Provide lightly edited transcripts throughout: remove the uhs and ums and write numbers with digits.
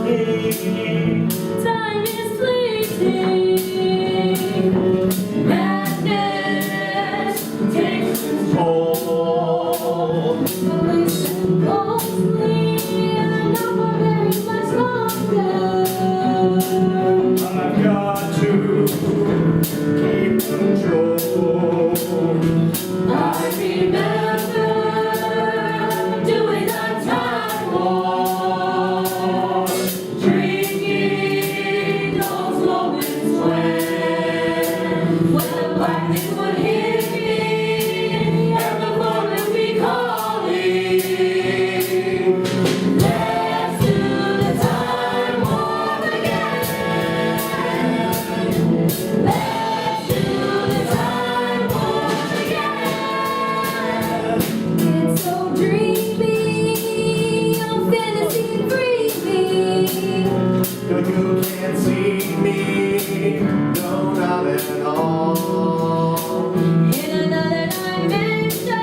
Time is fleeting. Madness takes control. Listen closely, and not for very much longer. I've got to keep control. I remember doing the time war, drinking those moments when the blackness would hit me and the phone would be calling. Let's do the time war again. Let's do the time war again. It's so dreamy, I'm fantasy breathing. No, you can't see me, no, not at all. In another dimension,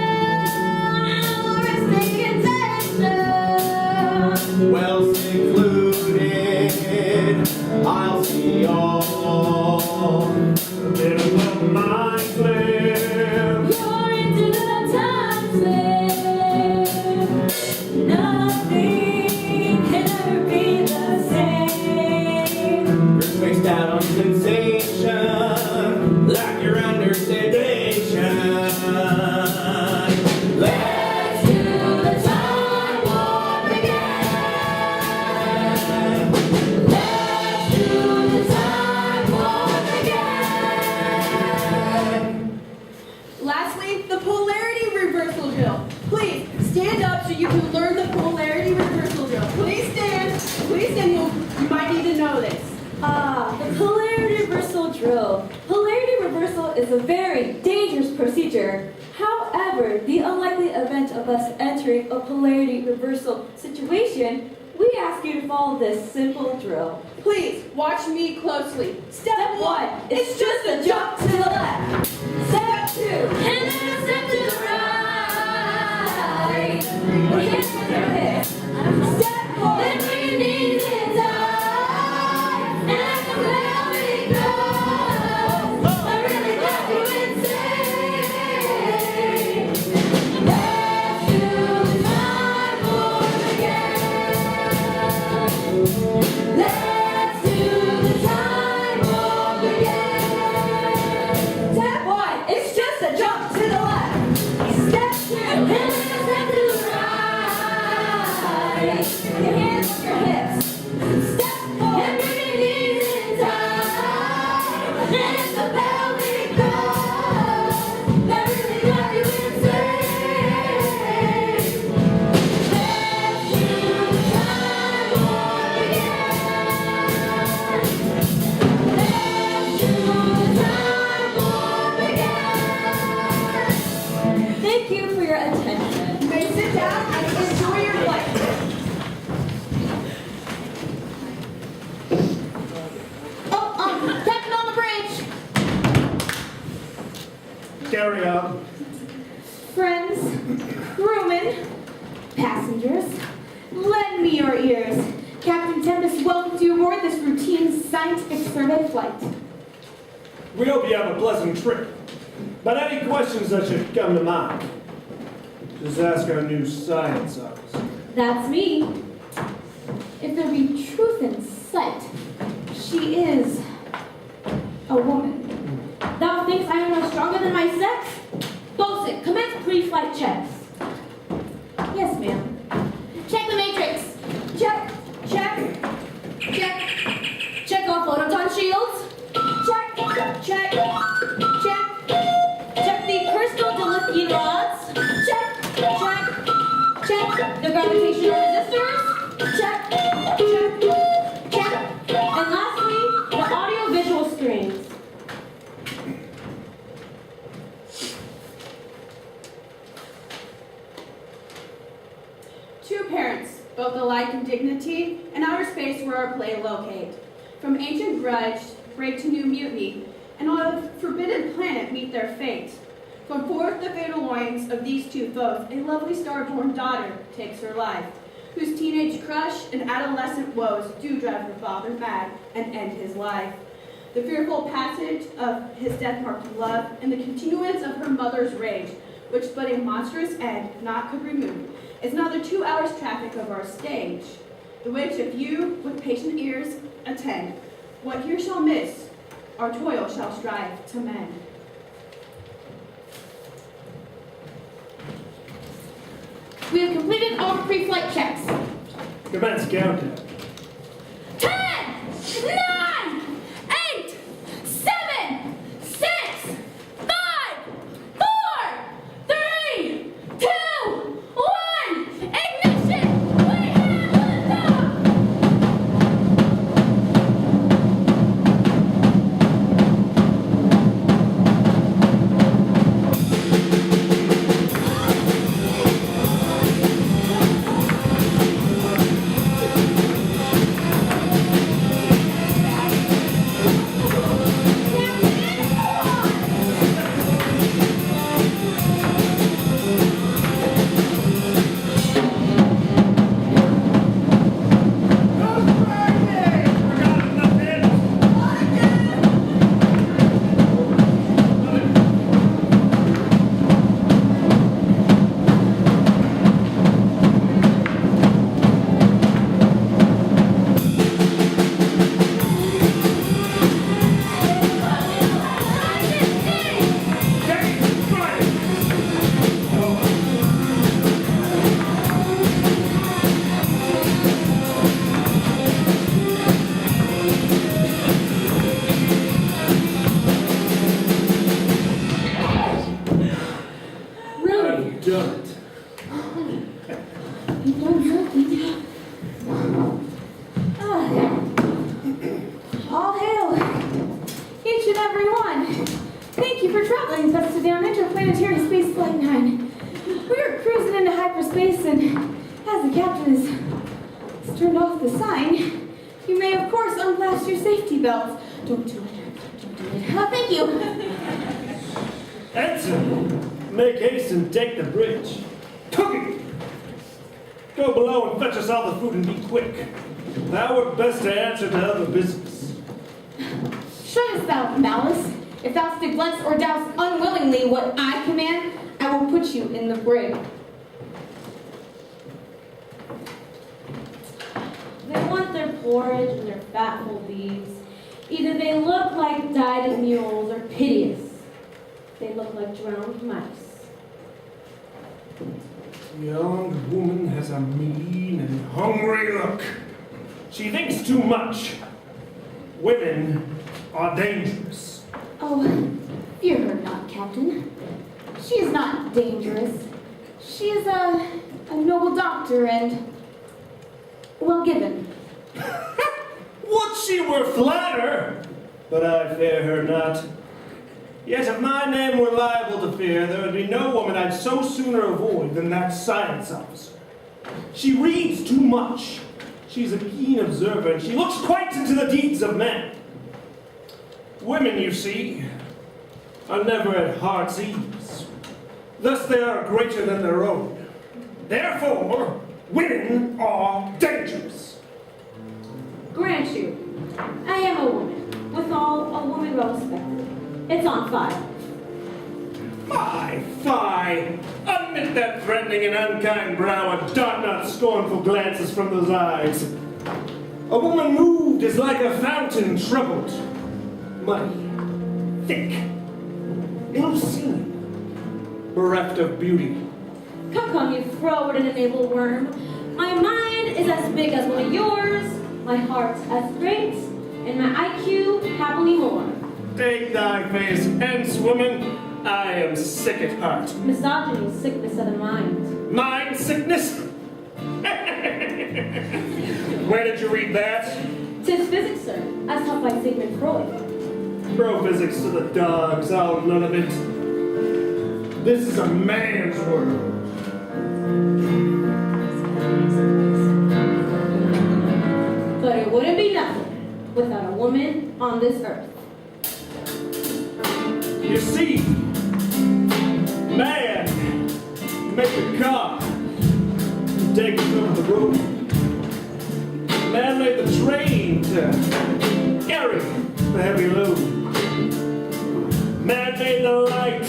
resting attention. Well secluded, I'll see all. A bit of a mind flip. You're into the time slip. Nothing can ever be the same. You're spaced out on sensation, like you're under sedation. Let's do the time warp again. Let's do the time warp again. Lastly, the polarity reversal drill. Please stand up so you can learn the polarity reversal drill. Please stand. Please stand. You might need to know this. The polarity reversal drill. Polarity reversal is a very dangerous procedure. However, the unlikely event of us entering a polarity reversal situation, we ask you to follow this simple drill. Please watch me closely. Step 1. It's just a jump to the left. Step 2. And then a step to the right. Put your hands on your hips. Step 4. Then bring your knees inside. And let the gravity go. I really got you insane. Let's do the time warp again. Let's do the time warp again. Step 1. It's just a jump to the left. Step 2. And then a step to the right. Your hands on your hips. Step 4. And bring your knees inside. And it's the pelvic floor that really got you insane. Let's do the time warp again. Let's do the time warp again. Thank you for your attention. You may sit down and enjoy your flight. Captain on the bridge. Carry on. Friends, crewmen, passengers, lend me your ears. Captain Tempest welcomes you aboard this routine scientific survey flight. We hope you have a pleasant trip. But any questions that should come to mind, just ask our new science officer. That's me. If there be truth in sight, she is a woman. Thou thinks I am no stronger than my sex? Bosun, commence pre-flight checks. Yes, ma'am. Check the matrix. Check, check, check, Check all photon shields. check, check, check. Check the crystal dilithium rods. Check, check, check. The gravitational resistors. Check, check, check. And lastly, the audio-visual screens. Two parents, both alike in dignity, in outer space where our play locate. From ancient grudge, break to new mutiny, and on a forbidden planet meet their fate. From forth the fatal loins of these two foes, a lovely star-born daughter takes her life. whose teenage crush and adolescent woes do drive her father mad and end his life. The fearful passage of his death-marked love and the continuance of her mother's rage, which but a monstrous end not could remove, is another 2 hours traffic of our stage, the which if you with patient ears attend, what here shall miss, our toil shall strive to mend. We have completed all pre-flight checks. Commence countdown. 10, 9, 8, 7, 6, 5, 4, 3, 2, 1. Ignition! We have liftoff! Really? I've done it. You've done something. All hail, each and every one. Thank you for traveling with us today on Interplanetary Space Flight 9. We are cruising into hyperspace, and as the captain has turned off the sign, you may, of course, unclasp your safety belts. Don't do it. Don't do it. Thank you. Ensign, make haste and take the bridge. Cookie! Go below and fetch us all the food and be quick. Thou wert best to answer to other business. Shouldst thou, malice? If thou neglect or doubtst unwillingly what I command, I will put you in the brig. They want their porridge and their fatful leaves. Either they look like dyed mules or piteous. They look like drowned mice. The young woman has a mean and hungry look. She thinks too much. Women are dangerous. Oh, fear her not, Captain. She is not dangerous. She is a noble doctor and well given. Would she were flatter, but I fear her not. Yet if my name were liable to fear, there would be no woman I'd so sooner avoid than that science officer. She reads too much. She's a keen observer, and she looks quite into the deeds of men. Women, you see, are never at heart's ease. Thus they are greater than their own. Therefore, women are dangerous. Grant you, I am a woman. Withal, a woman well respected. It's on fire. Fie! Admit that threatening and unkind brow and dart not scornful glances from those eyes. A woman moved is like a fountain troubled, muddy, thick, ill-seen, bereft of beauty. Come, you froward and enable worm. My mind is as big as one of yours, my heart as great, and my IQ happily more. Take thy face hence, woman. I am sick at heart. Misogyny is sickness of the mind. Mind sickness? Where did you read that? 'Tis physics, sir, as taught by Sigmund Freud. Throw physics to the dogs, I'll none of it. This is a man's world. But it wouldn't be nothing without a woman on this earth. You see, man make a car, take us over the road. Man made the train to carry the heavy load. Man made the light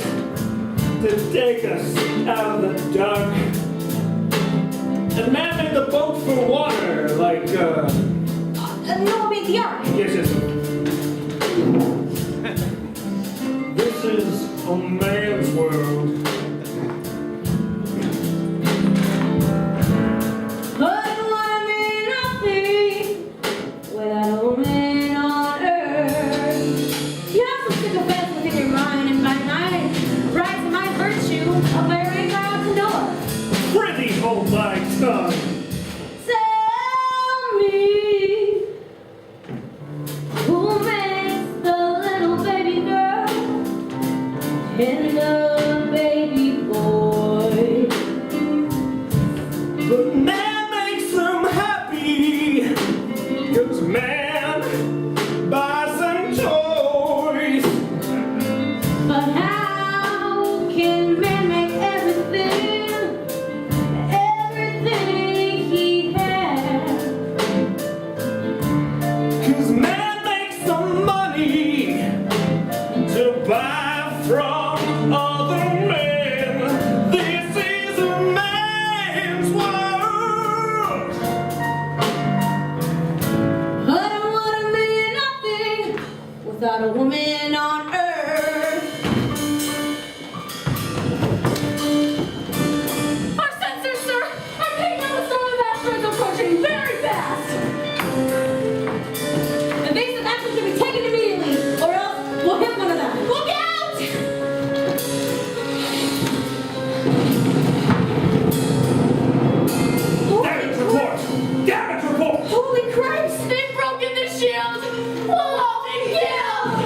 to take us out of the dark. And man made the boat for water like, Noah made the ark. yes, yes. This is a man's world. But I wanna be nothing without a woman on earth. You have some sycophants within your mind, and by night, rise to my virtue of wearing out to Noah. Prithee, hold thy tongue. Tell me, who makes the little baby girl and the baby boy? But man makes them happy, 'cause man buys them toys. But how can man make everything he has? 'Cause man makes some money to buy from other men. This is a man's world. I don't wanna be nothing without a woman on earth. Our sensors, sir! I'm picking up a storm of asteroids approaching very fast! Evasive action should be taken immediately, or else we'll hit one of them. Look out! Damage report! Damage report! Holy Christ! They've broken the shield! We'll all be killed!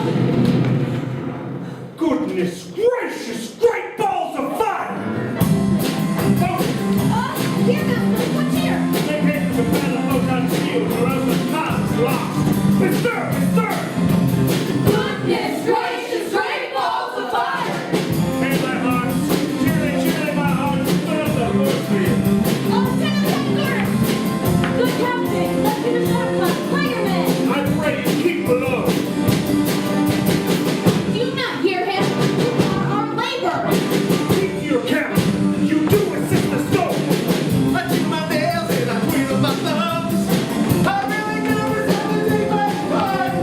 Goodness gracious, great balls of fire! Folks, Here, Master, what's here? make haste to prepare the photon shield, or else the path is lost. Bestir! Bestir! Goodness gracious, great balls of fire! Hey, my hearts! Cheerily, cheerily, my hearts! Fill the force for you! Oh, Lieutenant Hector! Good captain, let's get a shot of my fireman. I pray you keep below. Do you not hear him? You are our labor. Keep to your camp. You do assist the soul. I chew my nails and I twiddle my thumbs. I really never said to take my part.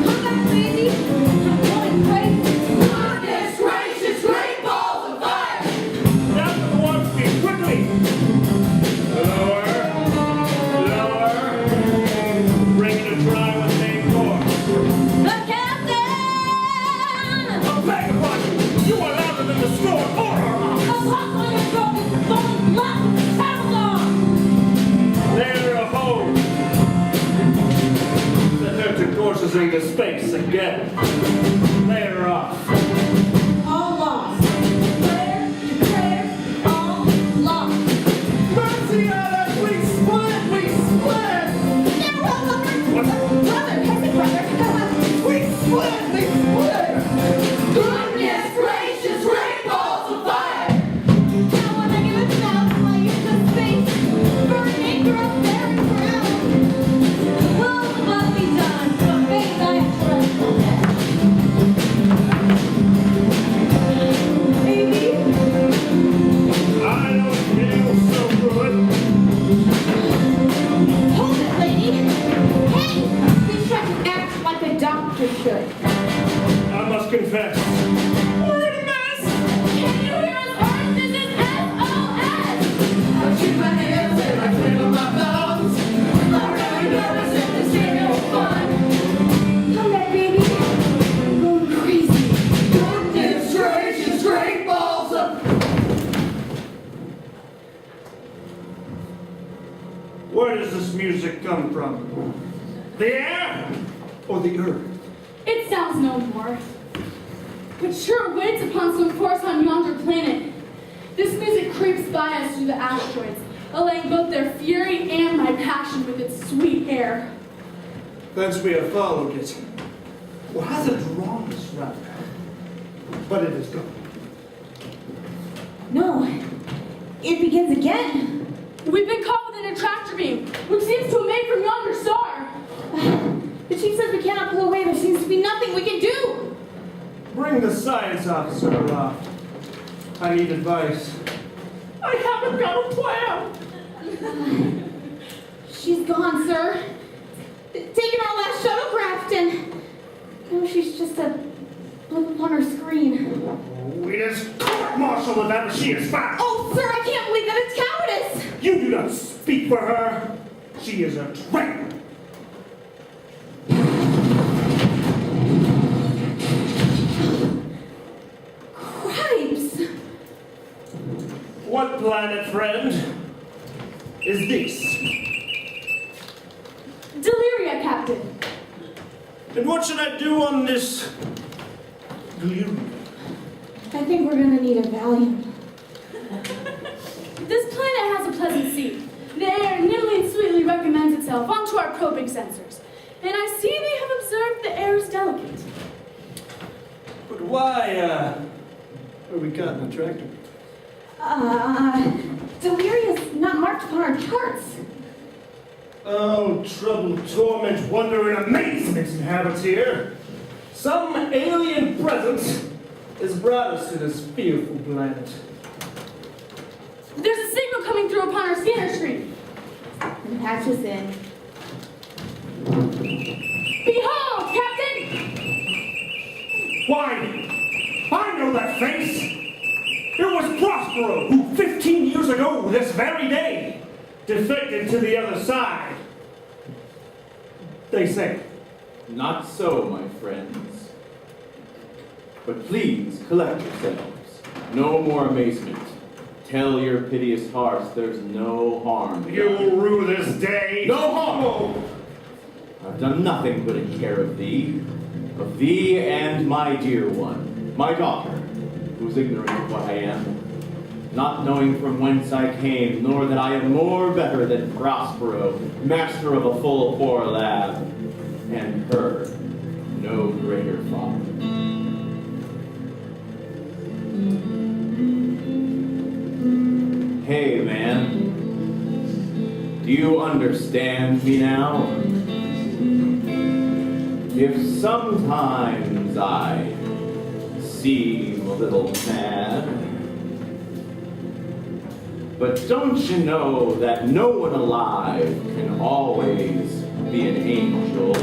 Come back, baby. I'm going crazy. Goodness gracious, great balls of fire! Down to the water speed, quickly. Lower. Lower. Bring it to dry with main course. The captain! A vagabond! You are louder than the storm or our A arms. hot iron broken, falling black, travel on! They're a hole. The Hertog courses into space again. They're off. All lost. Prayer to prayer, all lost. Mercy on us, we split, we split. Brother, hectic brother, come on. We split, we split. Goodness gracious, great balls of fire! Now when I give it out, fly into space, burn anchor up there and ground. Will the must be done, but faith I have trust on that. Baby, I don't feel so good. hold it, lady. Hey, please try to act like a doctor should. I must confess. We're in a mess. Can you hear us, Earth? This is SOS! I chew my nails and I twiddle my thumbs. I'm really nervous and this ain't no fun! Come back, baby. I'm going crazy. Goodness gracious, great balls of... Where does this music come from? The air or the earth? It sounds no more. But sure waits upon some force on yonder planet. This music creeps by us through the asteroids, allaying both their fury and my passion with its sweet air. Thence we have followed it. Or has it drawn us rather? But it is gone. No, it begins again. We've been caught within a tractor beam, which seems to emit from yonder star. The chief says we cannot pull away. There seems to be nothing we can do. Bring the science officer aloft. I need advice. I haven't got a plan. She's gone, sir. Taking our last shuttlecraft, and now she's just a blip upon her screen. We just court-martial if ever she is found. Oh, sir, I can't believe that it's cowardice. You do not speak for her. She is a traitor. Cripes. What planet, friend, is this? Deliria, Captain. And what should I do on this Delirium? I think we're gonna need a Valium. This planet has a pleasant sea. The air nimbly and sweetly recommends itself onto our probing sensors. And I see they have observed the air is delicate. But why, are we caught in the tractor? Deliria's not marked upon our charts. Oh, trouble, torment, wonder, and amazement inhabits here. Some alien presence has brought us to this fearful planet. There's a signal coming through upon our scanner screen. And patch us in. Behold, Captain! Why? I know that face! It was Prospero who 15 years ago, this very day, defected to the other side. They say. Not so, my friends. But please, collect yourselves. No more amazement. Tell your piteous hearts there's no harm. You'll rue this day. No harm! I've done nothing but take care of thee and my dear one, my daughter, who's ignorant of what I am, not knowing from whence I came, nor that I am more better than Prospero, master of a full poor lab, and her, no greater father. Hey, man, do you understand me now? If sometimes I seem a little mad, but don't you know that no one alive can always be an angel?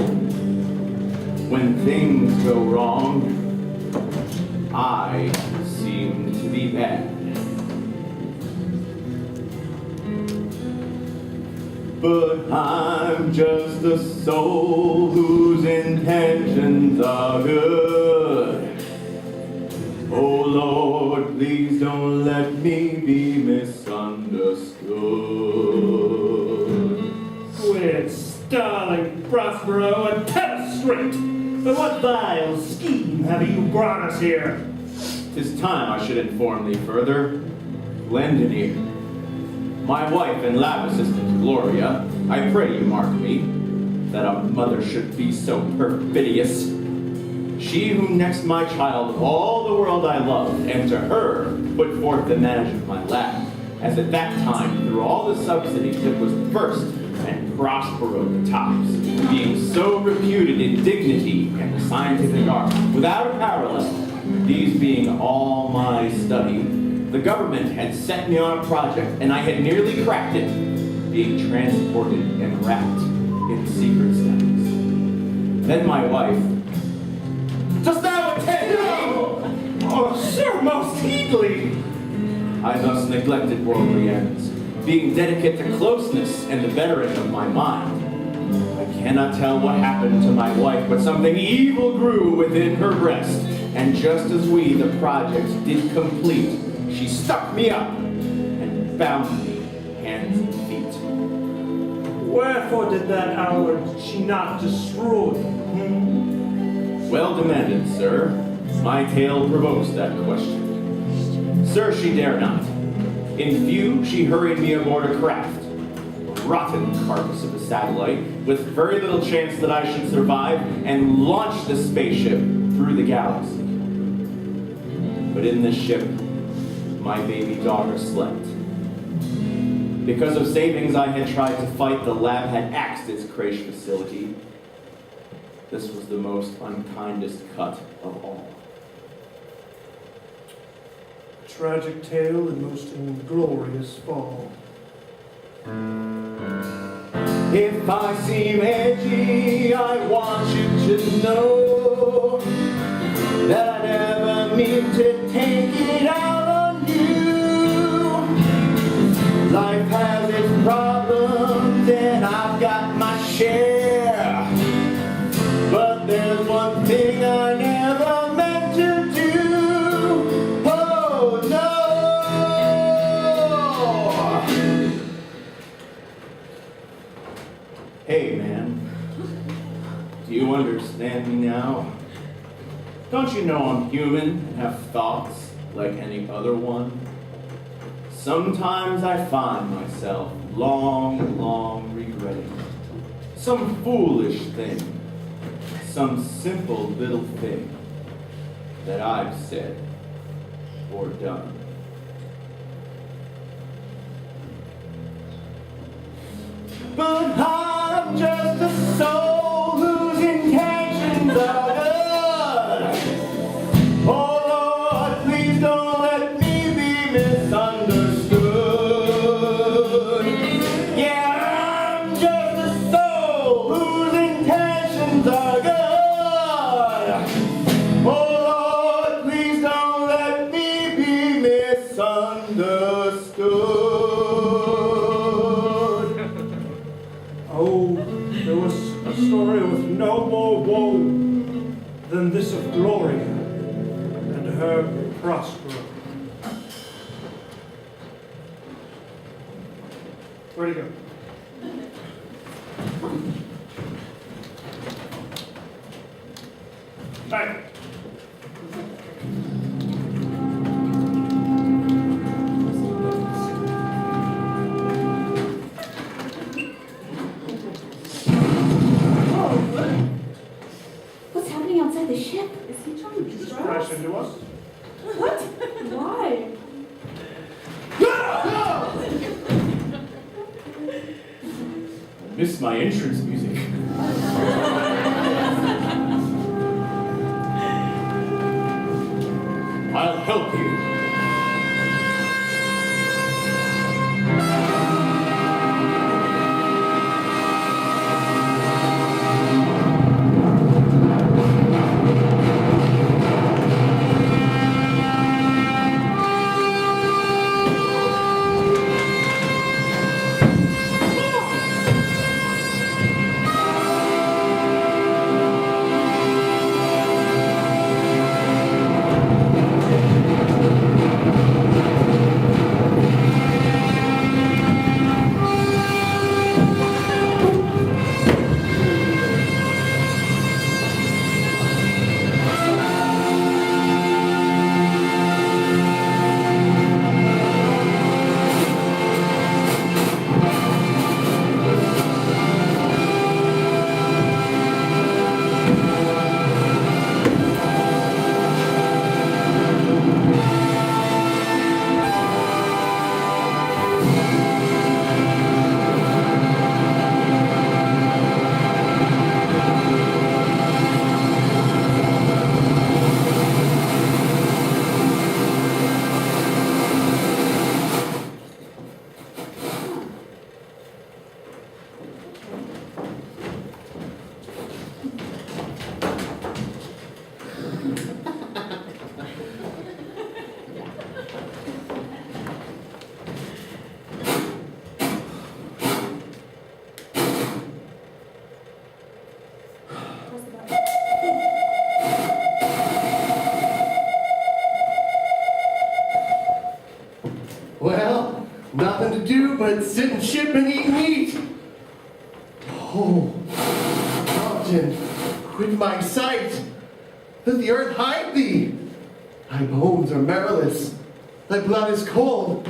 When things go wrong, I seem to be bad. But I'm just a soul whose intentions are good. Oh Lord, please don't let me be misunderstood. Quit stalling, Prospero, and tell us straight. By what vile scheme have you brought us here? 'Tis time I should inform thee further. Lend an ear. My wife and lab assistant, Gloria, I pray you mark me, that a mother should be so perfidious. She who next my child of all the world I loved, and to her put forth the management of my lab, as at that time, through all the subsidies, it was first and Prospero the tops, being so reputed in dignity and the scientific art, without a parallel, these being all my study. The government had set me on a project, and I had nearly cracked it, being transported and wrapped in secret steps. Then my wife, dost thou attend? No! Oh, sir, most heedly! I thus neglected worldly ends, being dedicate to closeness and the bettering of my mind. I cannot tell what happened to my wife, but something evil grew within her breast, and just as we the project did complete, she stuck me up and bound me hands and feet. Wherefore did that hour she not destroy? Well demanded, sir. My tale provokes that question. Sir, she dare not. In view, she hurried me aboard a craft, a rotten carcass of a satellite, with very little chance that I should survive, and launched the spaceship through the galaxy. But in this ship, my baby daughter slept. Because of savings I had tried to fight, the lab had axed its creche facility. This was the most unkindest cut of all. Tragic tale and most inglorious fall. If I seem edgy, I want you to know that I never mean to take it out on you. Life has its problems and I've got my share. But there's one thing I never meant to do. Oh no! Hey man, do you understand me now? Don't you know I'm human and have thoughts like any other one? Sometimes I find myself long regretting some foolish thing, some simple little thing that I've said or done. But I'm just a soul whose intentions are good. Oh Lord, please don't let me be misunderstood. Yeah, I'm just a soul whose intentions are good. Oh Lord, please don't let me be misunderstood. Oh, there was a story with no more woe than this of Gloria and her Prospero. Where'd he go? Back. What's happening outside the ship? Is he trying to Just destroy crash us? into us? What? Why? I miss my entrance music. I'll help you. Well, nothing to do but sit and ship and eat meat. Oh, mountain, quit my sight. Let the earth hide thee. Thy bones are marrowless. Thy blood is cold.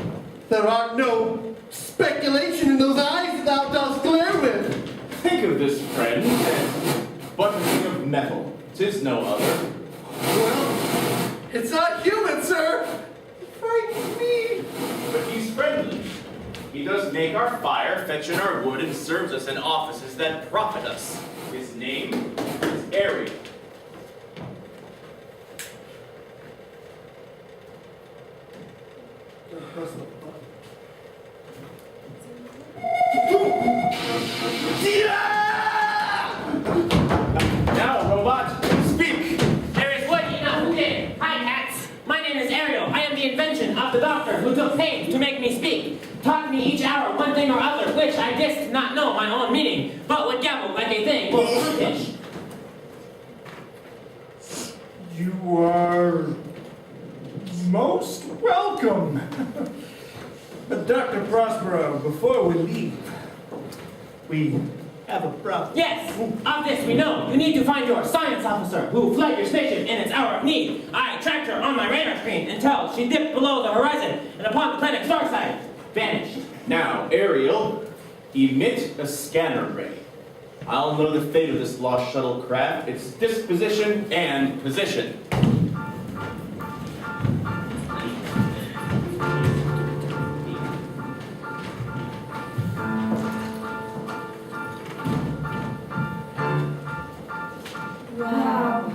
There art no speculation in those eyes that thou dost glare with. Think of this, friend, as but a thing of metal. 'Tis no other. Well, it's not human, sir. It frightens me. But he's friendly. He does make our fire, fetch in our wood, and serves us in offices that profit us. His name is Ariel. Now, robot, speak! There is wood enough within. Hi, cats. My name is Ariel. I am the invention of the doctor who took pains to make me speak. Taught me each hour one thing or other, which I didst not know my own meaning, but would gabble like a thing more brutish. You are most welcome. But Dr. Prospero, before we leave, we have a problem. Yes, of this we know. You need to find your science officer who fled your spaceship in its hour of need. I tracked her on my radar screen until she dipped below the horizon and upon the planet Starside, vanished. Now, Ariel, emit a scanner ray. I'll know the fate of this lost shuttlecraft, its disposition and position. Wow.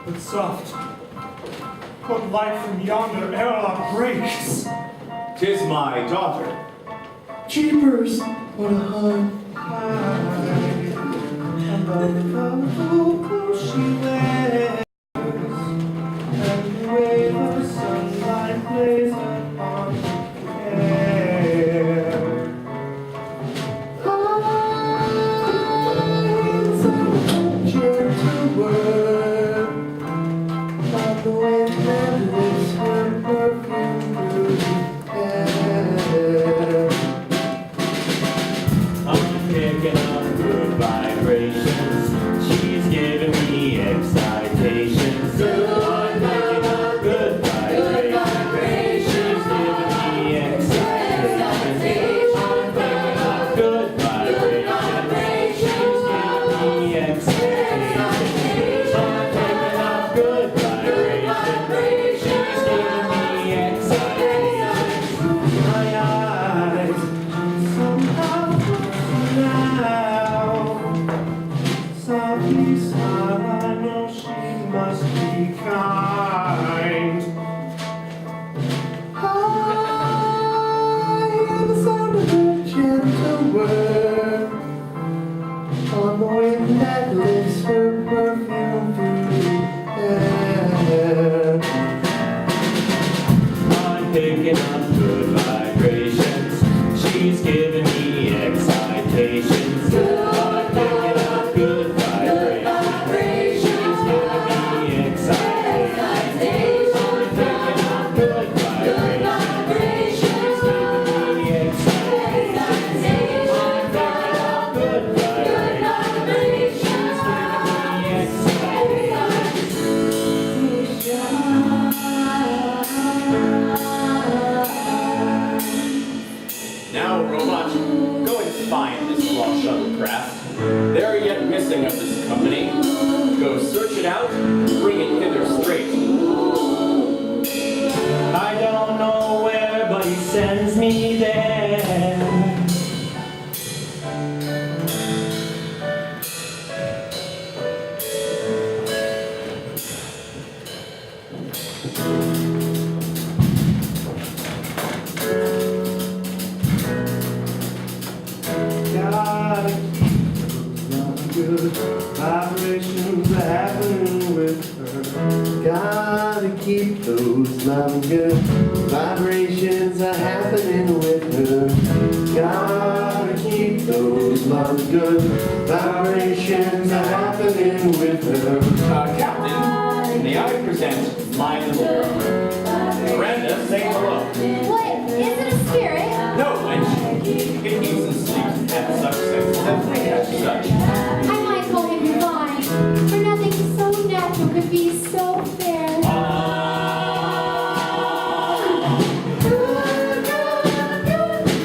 But soft, what light from yonder airlock breaks? 'Tis my daughter. Jeepers, what a hug. About the colorful clothes she wears, and the way the sunlight plays upon her hair. Gentle word of the wind that lifts her perfume through the air. I'm picking up good vibrations. She's giving me excitations. I'm picking up good vibrations. She's giving me excitations. I'm picking up good vibrations. She's giving me excitations. I'm picking up good vibrations. She's giving me excitations. My eyes somehow now softly smile. I know she must be kind. I hear the sound of her gentle word on the wind that lifts her perfume through the air. I'm picking up good vibrations. She's giving me excitations. I'm picking up good vibrations. She's giving me excitations. I'm picking up good vibrations. She's giving me excitations. I'm picking up good vibrations. She's giving me excitations. Now, robot, go and find this lost shuttlecraft. They are yet missing of this company. Go search it out, bring it hither straight. I don't know where, but he sends me there. Gotta keep those good vibrations happening with her. Gotta keep those loving good vibrations are happening with her. Gotta keep those loving good vibrations are happening with her. Captain, may I present my little girl? Brenda, say hello. What? Is it a spirit? No, wench. It eats and sleeps at such sense that they as such. I might call him divine, for nothing so natural could be so fair.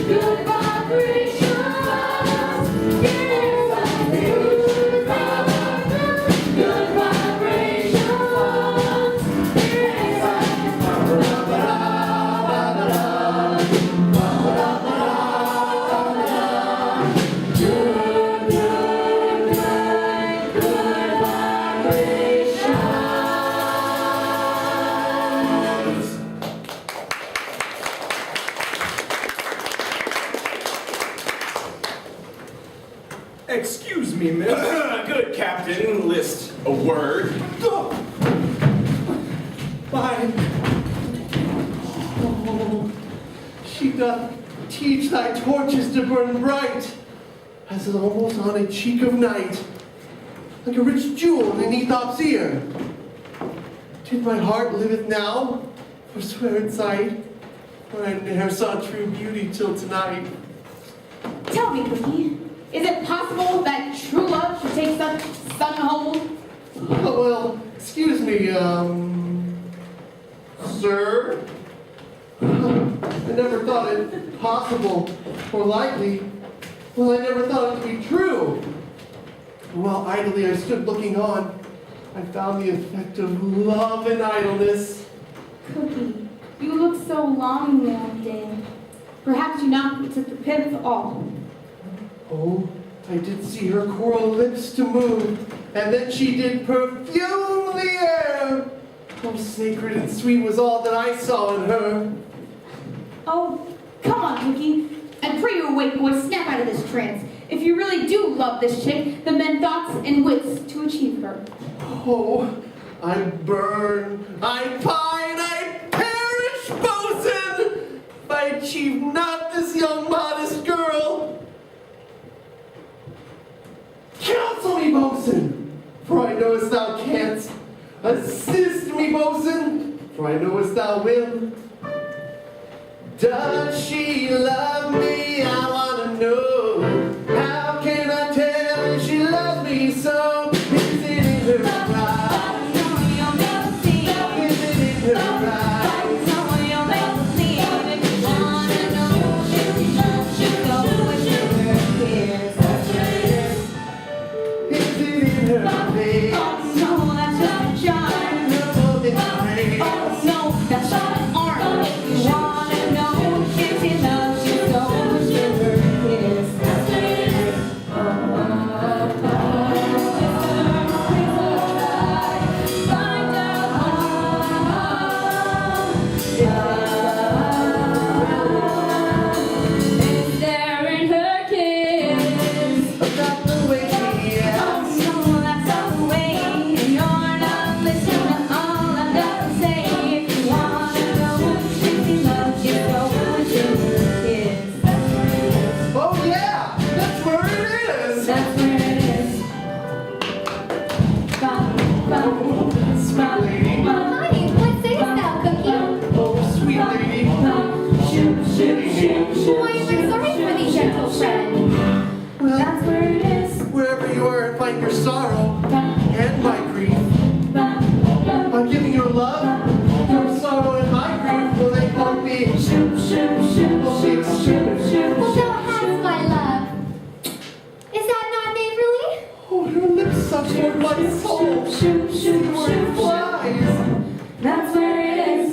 Good vibrations. Yes, good vibrations. Good vibrations. Yes, Captain list a word. Why? Oh, she doth teach thy torches to burn bright, as is almost on a cheek of night, like a rich jewel in Aethop's ear. Did my heart liveth now, forswear its sight, for I ne'er saw true beauty till tonight. Tell me, Cookie, is it possible that true love should take such sudden hold? Oh, well, excuse me, sir? I never thought it possible or likely. Well, I never thought it to be true. While idly I stood looking on, I found the effect of love and idleness. Cookie, you look so longingly one day. Perhaps you not took the pith all. Oh, I did see her coral lips to move, and then she did perfume the air. Oh, sacred and sweet was all that I saw in her. Oh, come on, Cookie. I pray you awake, boy. Snap out of this trance. If you really do love this chick, then bend thoughts and wits to achieve her. Oh, I burn, I pine, I perish, bosun, if I achieve not this young modest girl. Counsel me, bosun, for I know as thou canst. Assist me, bosun, for I know as thou wilt. Does she love me? I wanna know. How can I tell if she loves me so? Is it in her eyes? Is it in her eyes? Is it in her face? About the way she acts. Oh yeah, that's where it is. Sweet lady. Honey, what sayest thou, Cookie? Oh, sweet lady. Why am I sorry for thee, gentle friend? Well, wherever you are and find your sorrow and my grief, I'm giving your love, your sorrow, and my grief, will they both be Well, thou hast my love. Is that not neighborly? Oh, your lips such were my soul. You were flies. That's where it is.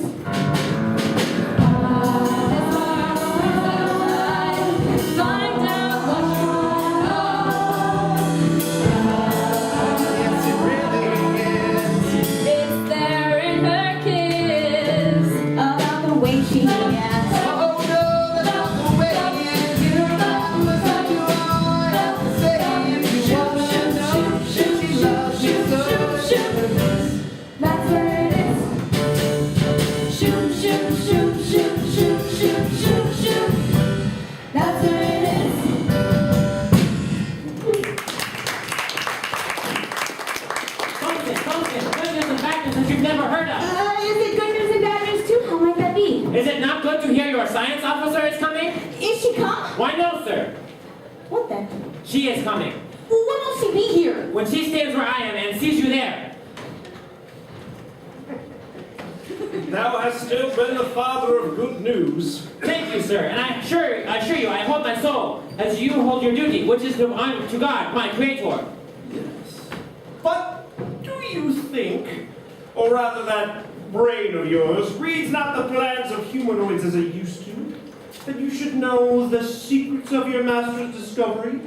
Yes, it really is. It's there in her kiss. About the way she acts. Oh no, that's not the way it is. You're not what you are. Say if you wanna know if she loves you so. That's where it is. Shoot, shoot, shoot, shoot, shoot, shoot, shoot, shoot. That's where it is. Bosun, good news and bad news that you've never heard of. Is it good news and bad news too? How might that be? Is it not good to hear your science officer is coming? Is she come? Why no, sir? What then? She is coming. Well, when will she be here? When she stands where I am and sees you there. Thou hast still been the father of good news. Thank you, sir, and I assure you, I hold my soul as you hold your duty, which is to honor to God, my Creator. Yes. But do you think, or rather that brain of yours, reads not the plans of humanoids as it used to, that you should know the secrets of your master's discovery?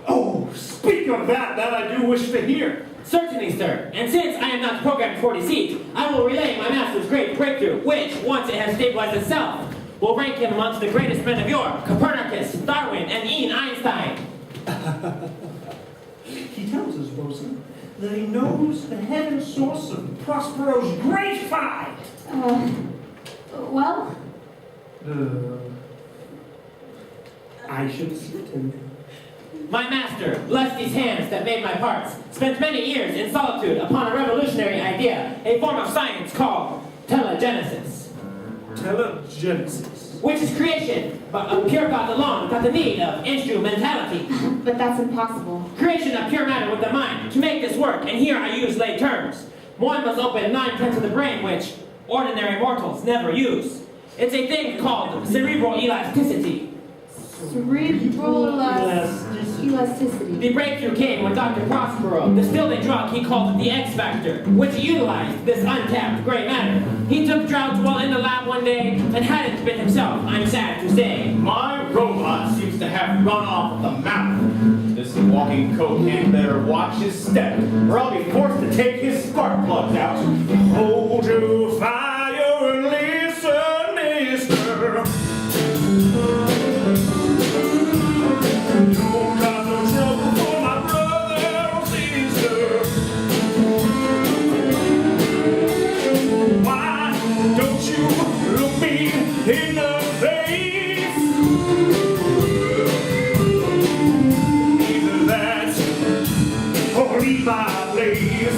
Oh, speak of that I do wish to hear. Certainly, sir, and since I am not programmed for deceit, I will relay my master's great breakthrough, which, once it has stabilized itself, will rank him amongst the greatest men of yore, Copernicus, Darwin, and Ian Einstein. He tells us, Rosa, that he knows the head and source of Prospero's great fight. Well, I should sit him. My master, bless these hands that made my parts, spent many years in solitude upon a revolutionary idea, a form of science called telegenesis, Telegenesis. which is creation, but of pure God alone, without the need of instrumentality. but that's impossible. Creation of pure matter with the mind. To make this work, and here I use lay terms, one must open 9/10 of the brain, which ordinary mortals never use. It's a thing called cerebral elasticity. Cerebral elasticity. The breakthrough came when Dr. Prospero distilled a drug he called the X Factor, which utilized this untapped gray matter. He took drugs while in the lab one day and hadn't been himself, I'm sad to say. My robot seems to have run off the mouth. This walking cocaine better watch his step, or I'll be forced to take his spark plugs out. Hold your fire and listen, mister. Don't cause no trouble for my brother or sister. Why don't you look me in the face? Either that or leave my place.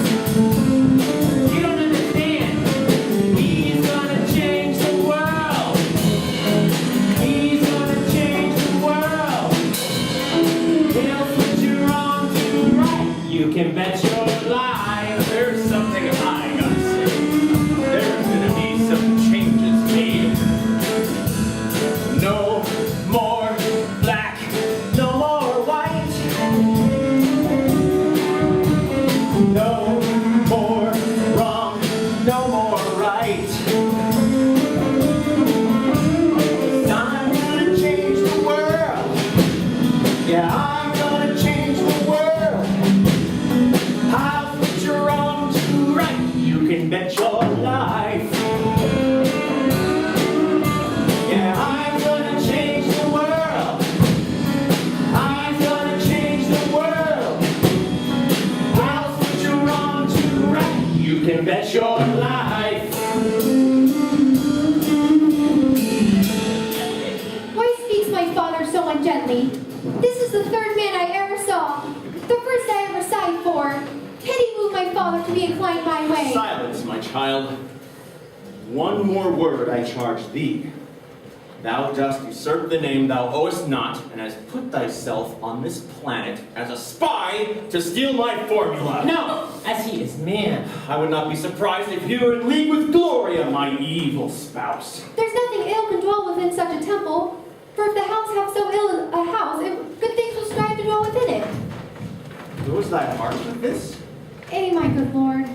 You don't understand. He's gonna change the world. He's gonna change the world. He'll put you wrong to right. You can bet your life. There's something I gotta say. There's gonna be some changes made. No more black, no more white. No more wrong, no more right. I'm gonna change the world. Yeah, I'm gonna change the world. I'll put you wrong to right. You can bet your life. Yeah, I'm gonna change the world. I'm gonna change the world. I'll put you wrong to right. You can bet your life. Why speaks my father so ungently? This is the third man I ever saw, the first I ever sighed for. Pity moved my father to be inclined my way. Silence, my child. One more word I charge thee. Thou dost usurp the name thou owest not, and hast put thyself on this planet as a spy to steal my formula. No, as he is man. I would not be surprised if you were in league with Gloria, my evil spouse. There's nothing ill can dwell within such a temple. For if the house have so ill a house, good things will strive to dwell within it. Who is thy heart with this? Ay, my good lord.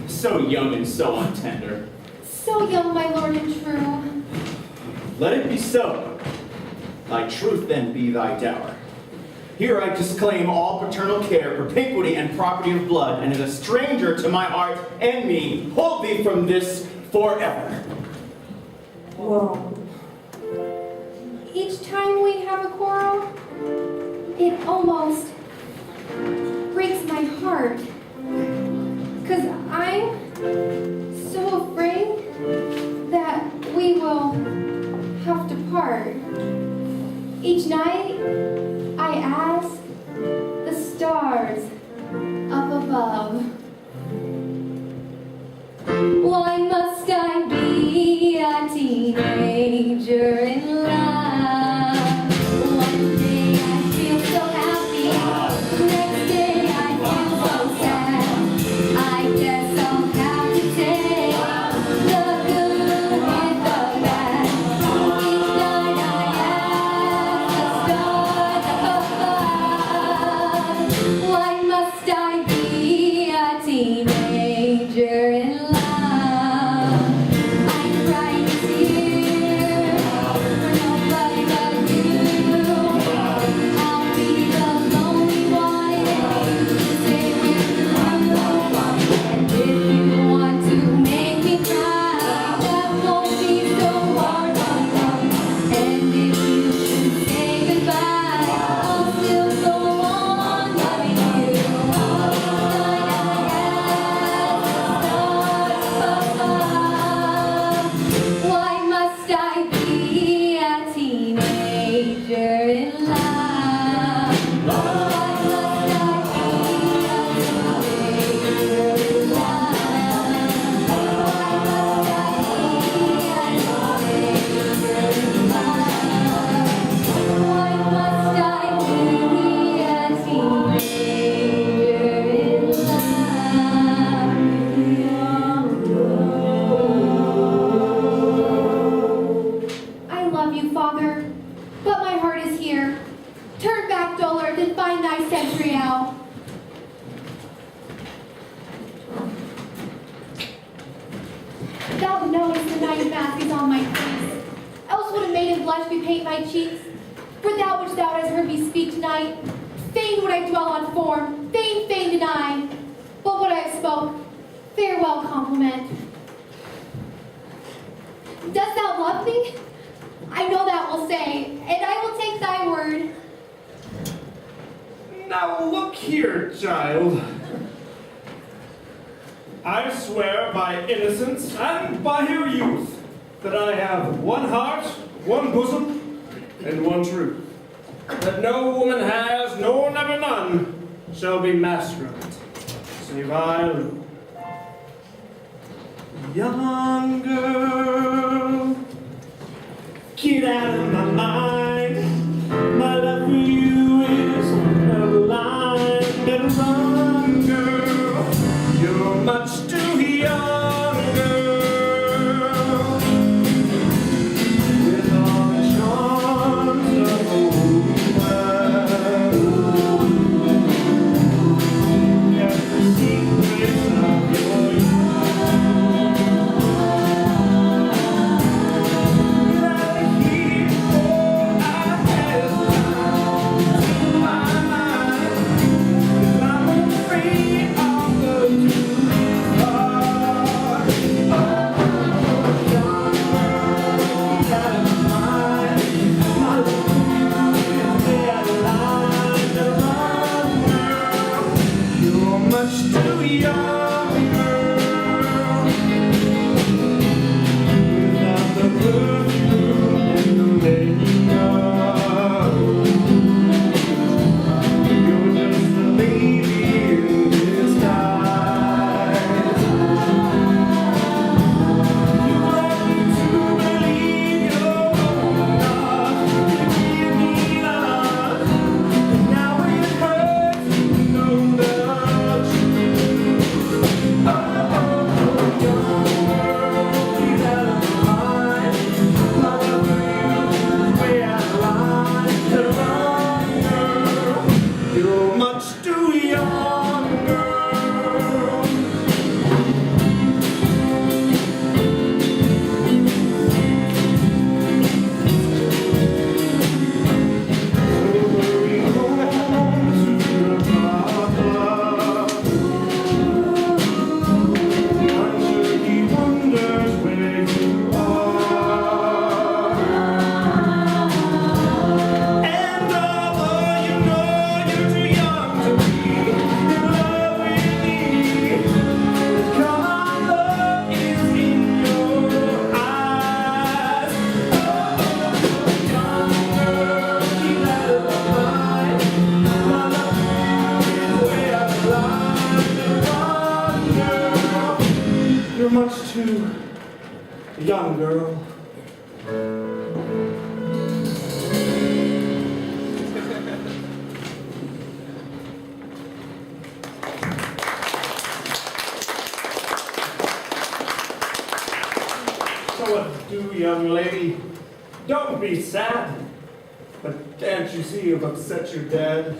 So young and so untender. So young, my lord, and true. Let it be so. Thy truth then be thy dower. Here I disclaim all paternal care, propinquity, and property of blood, and as a stranger to my heart and me, hold thee from this forever. Whoa. Each time we have a quarrel, it almost breaks my heart. 'Cause I'm so afraid that we will have to part. Each night, I ask the stars up above, why must I be a teenager in love? One day I feel so happy, next day I feel so sad. I guess I'll have to take the good with the bad. Each night I ask the stars up above, why must I be a teenager in love? I cry this year for nobody but you. I'll be the lonely one to stay with you. And if you want to make me cry, that won't be so hard to come. And if you should say goodbye, I'll still go on loving you. have noticed the night mask is on my face. Else would a maiden blush bepaint my cheeks. For that which thou hast heard me speak tonight, fain would I dwell on form, fain deny. But what I have spoke, farewell compliment. Dost thou love me? I know that will say, and I will take thy word. Now look here, child. I swear by innocence and by your youth that I have one heart, one bosom, and one truth. That no woman has, nor never none, shall be master of it, save I alone. Young girl, get out of my mind. My love for you is never blind and run, girl. You're much too young, girl. With all the charms of a woman, and the secrets of your youth. You're much too young, girl. So do, young lady. Don't be sad. But can't you see you've upset your dad?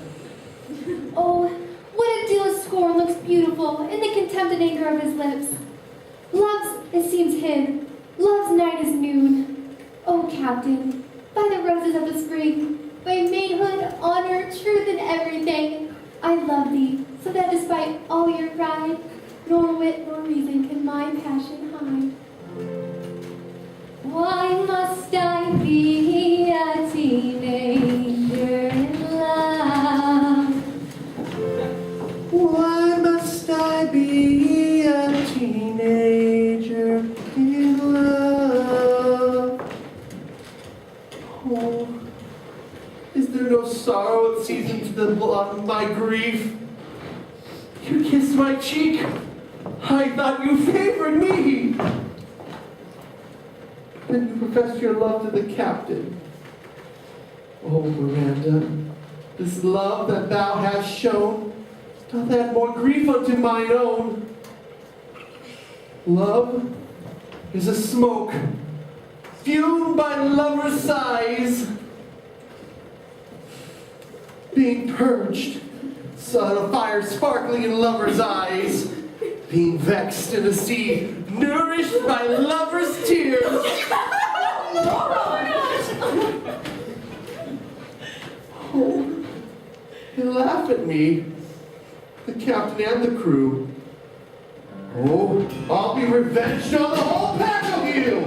Oh, what a deal of scorn looks beautiful in the contempt and anger of his lips. Love's, it seems, hid. Love's night is noon. Oh, Captain, by the roses of the spring, by maidhood, honor, truth, and everything, I love thee, so that despite all your pride, nor wit nor reason can my passion hide. Why must I be a teenager in love? Why must I be a teenager in love? Oh, is there no sorrow that seasons the blood of my grief? You kissed my cheek. I thought you favored me. Then you professed your love to the captain. Oh, Miranda, this love that thou hast shown doth add more grief unto mine own. Love is a smoke, fumed by lovers' sighs, being purged, saw the fire sparkling in lovers' eyes. being vexed in a sea nourished by lovers' tears. Oh, they laugh at me, the captain and the crew. Oh, I'll be revenged on the whole pack of you!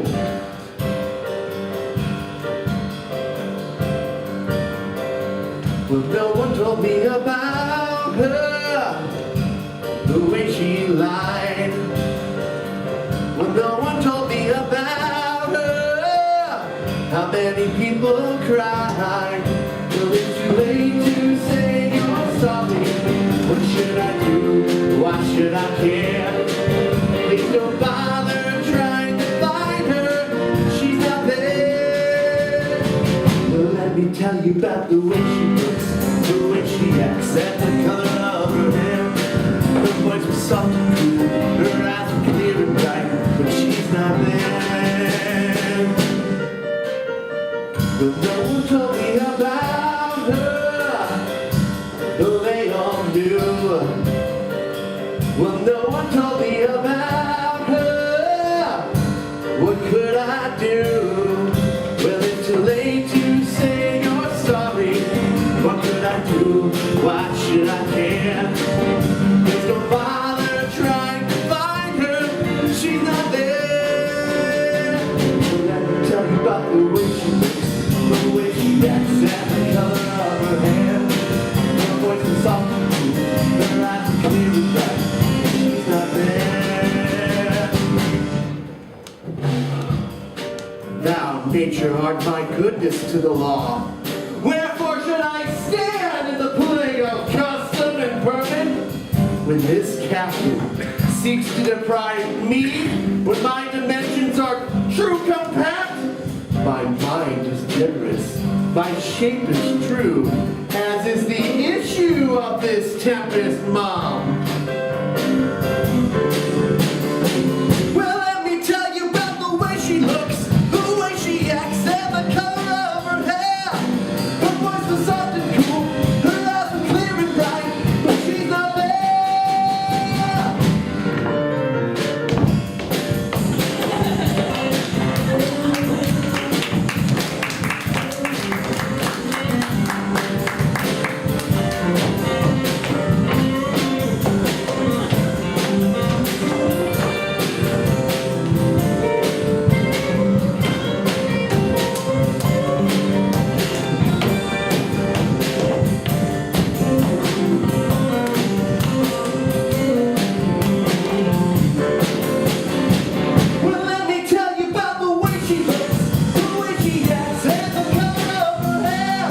Well, no one told me about her, the way she lied. Well, no one told me about her, how many people cried. Well, it's too late to say you're sorry. What should I do? Why should I care? Please don't bother trying to find her. She's not there. Well, let me tell you about the way she looks, the way she acts, and the color of her hair. Her voice was soft and cool, her eyes were clear and bright, but she's not there. But no one told me about her, though they all knew. Well, no one told me about her. What could I do? Well, it's too late to say you're sorry. What could I do? Why should I care? Please don't bother trying to find her. She's not there. Well, let me tell you about the way she looks, the way she acts, and the color of her hair. Her voice is soft and cool, her eyes are clear and bright. She's not there. Thou, nature, art my goodness to the law. Wherefore should I stand in the play of custom and permit? When this captain seeks to deprive me, when my dimensions are true compact, my mind is generous, my shape is true, as is the issue of this tempest, Mom. Well, let me tell you about the way she looks, the way she acts, and the color of her hair. Her voice was soft and cool, her eyes were clear and bright, but she's not there. Well, let me tell you about the way she looks, the way she acts, and the color of her hair.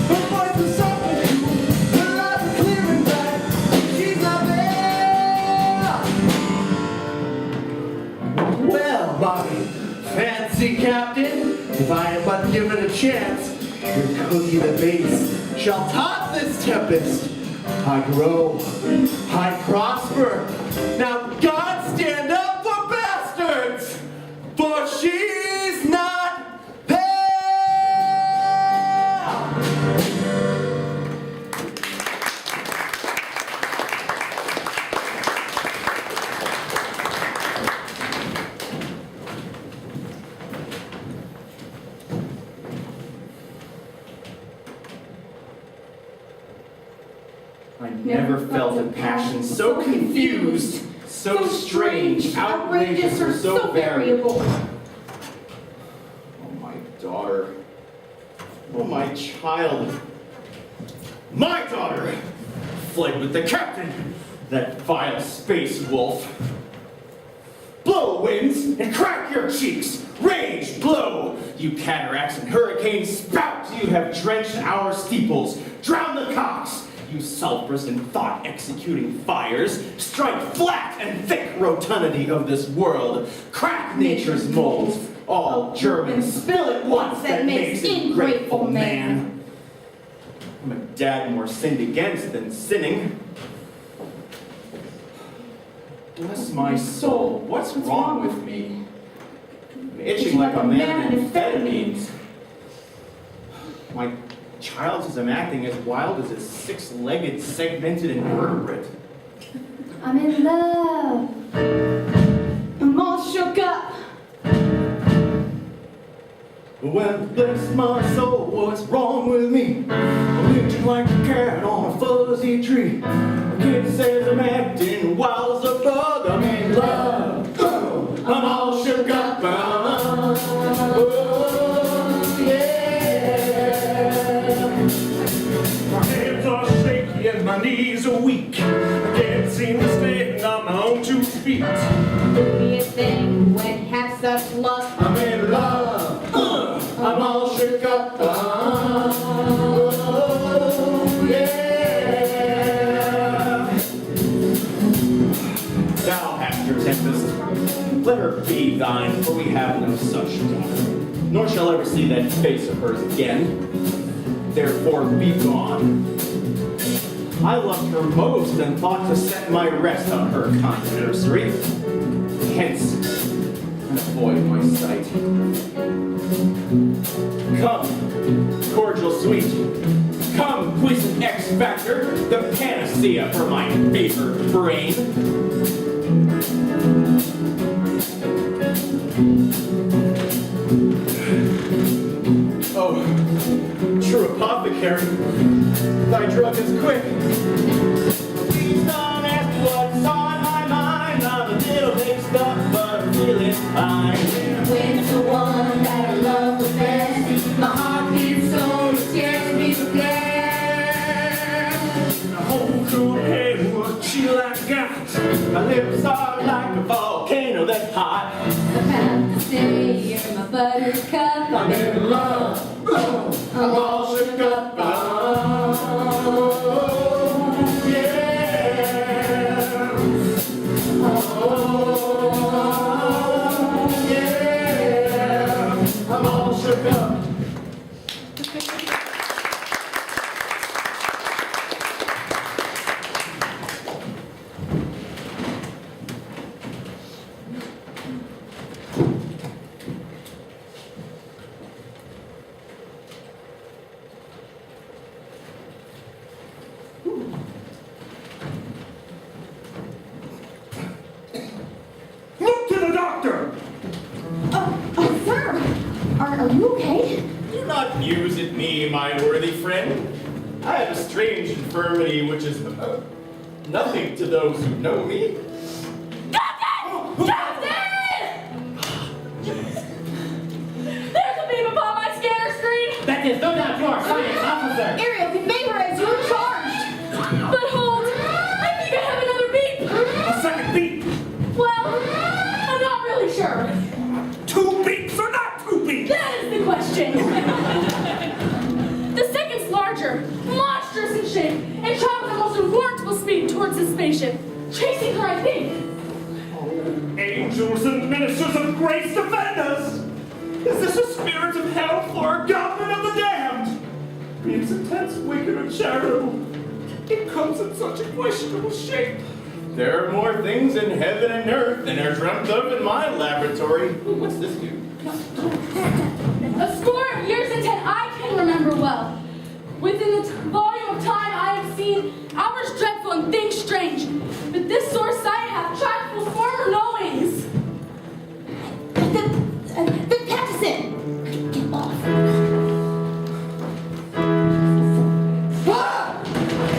Her voice was soft and cool, her eyes were clear and bright, but she's not there. Well, Bobby, fancy captain, if I am but given a chance, your cookie the base shall top this tempest. I grow, I prosper. Now God stand up for bastards, for she's not there. I never felt a passion so confused, so strange, outrageous, or so variable. Oh, my daughter. Oh, my child. My daughter! Fled with the captain, that vile space wolf. Blow, winds, and crack your cheeks! Rage, blow! You cataracts and hurricanes spout! You have drenched our steeples, drowned the cocks! You self-risen thought-executing fires, strike flat and thick rotundity of this world, crack nature's molds, all German spill at once that makes ungrateful man. I'm a dad more sinned against than sinning. Bless my soul, what's wrong with me? I'm itching like a man in amphetamines. My childism acting as wild as a six-legged, segmented invertebrate. I'm in love. well, bless my soul, what's wrong with me? I'm itching like a cat on a fuzzy tree. A kid says I'm acting wild as a bug. I'm in love. I'm all shook up. Oh, yeah. My hands are shaky and my knees are weak. I can't seem to stand on my own 2 feet. Do me a thing when you have such luck. I'm in love. I'm all shook up. Oh, yeah. Thou hast your tempest. Let her be thine, for we have no such daughter. Nor shall ever see that face of hers again. Therefore be gone. I loved her most and thought to set my rest on her kind nursery. Hence, and avoid my sight. Come, cordial sweet. Come, puissant X Factor, the panacea for my fevered brain. Oh, true apothecary, thy drug is quick. Please don't ask what's on my mind. I'm a little mixed up, but I'm feeling fine. When it's the one that I love the best, my heart beats so it scares me to death. I hold your hand, what chill I got. My lips are like a volcano that's hot. I have to stay here, my buttercup. I'm in love. I'm all shook up. Oh, yeah. Oh, yeah. I'm all shook up. Look to the doctor! Sir, are you okay? Do not muse at me, my worthy friend. I have a strange infirmity which is nothing to those who know me. There's a beam upon my scanner screen! That is no doubt your science officer. Ariel, convey her as you were charged. But hold! I think I have another beep! A second beep! Well, I'm not really sure. 2 beeps or not 2 beeps? That is the question. The second's larger, monstrous in shape, and travels at most unwarrantable speed towards the spaceship. Chasing her, I think. Angels and ministers of grace defend us! Is this a spirit of hell or a government of the damned? Be its intense, wicked, or charitable, it comes in such a questionable shape. There are more things in heaven and earth than are dreamt of in my laboratory. What's this do? A score of years and 10 I can remember well. Within the volume of time I have seen hours dreadful and things strange. But this sore sight hath tried full former knowings. The Captain! Get off. Ah!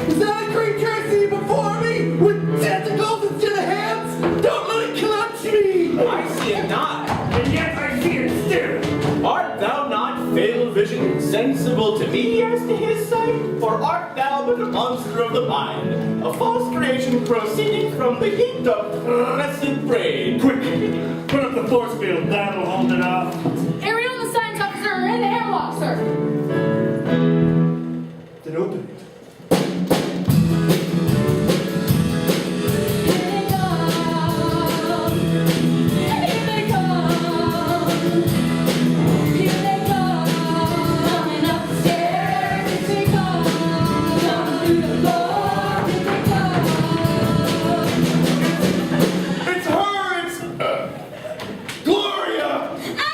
Is that a creature I see before me with tentacles instead of hands? Don't let it clutch me! I see it not. And yet I see it still! Art thou not, fatal vision, sensible to me as to his sight? Or art thou but a monster of the mind, a false creation proceeding from the heat of blessed brain? Quick! Put up the force field, that'll hold it off. Ariel and the science officer are in the airlock, sir. Then open it. Here they come. Here they come. Here they come. Coming up the stairs. Here they come. Coming through the floor. Here they come. It's her! It's Gloria! I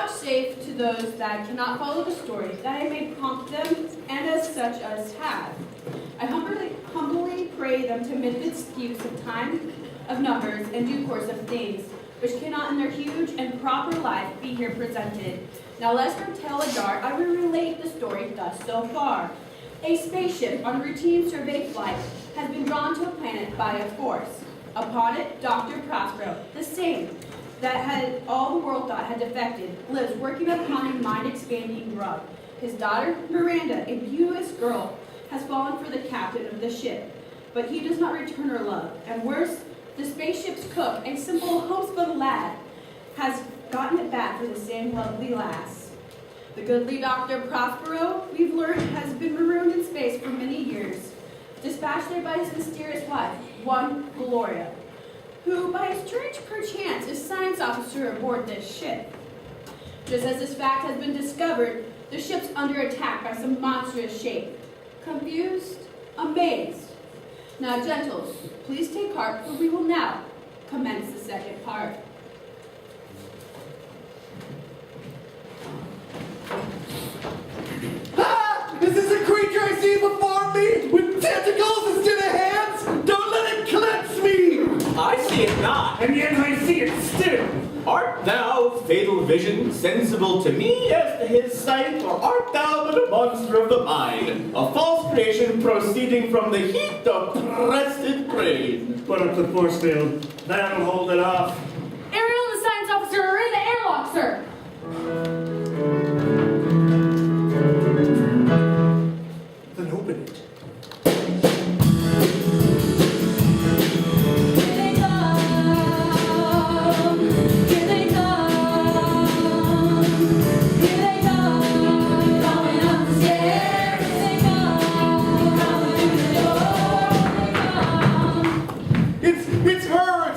vouchsafe to those that cannot follow the story, that I may prompt them, and as such as have. I humbly pray them to omit the excuse of time, of numbers, and due course of things, which cannot in their huge and proper life be here presented. Now lest our tale adart, I will relate the story thus so far. A spaceship on routine survey flight has been drawn to a planet by a force. Upon it, Dr. Prospero, the same that had all the world thought had defected, lives working upon a mind-expanding drug. His daughter, Miranda, a beauteous girl, has fallen for the captain of the ship, but he does not return her love. And worse, the spaceship's cook, a simple homespun lad, has gotten it back for the same lovely lass. The goodly Dr. Prospero, we've learned, has been marooned in space for many years, dispatched there by his mysterious wife, one Gloria, who, by a strange perchance, is science officer aboard this ship. Just as this fact has been discovered, the ship's under attack by some monstrous shape. Confused, amazed. Now, gentles, please take heart, for we will now commence the second part. Ah! Is this a creature I see before me with tentacles instead of hands? Don't let it clutch me! I see it not. And yet I see it still. Art thou, fatal vision, sensible to me as to his sight, or art thou but a monster of the mind, a false creation proceeding from the heat of crested brain? Put up the force field. That'll hold it off. Ariel and the science officer are in the airlock, sir. Then open it. Here they come, coming up the stairs. Here they come, coming through the door. Here they come. It's her!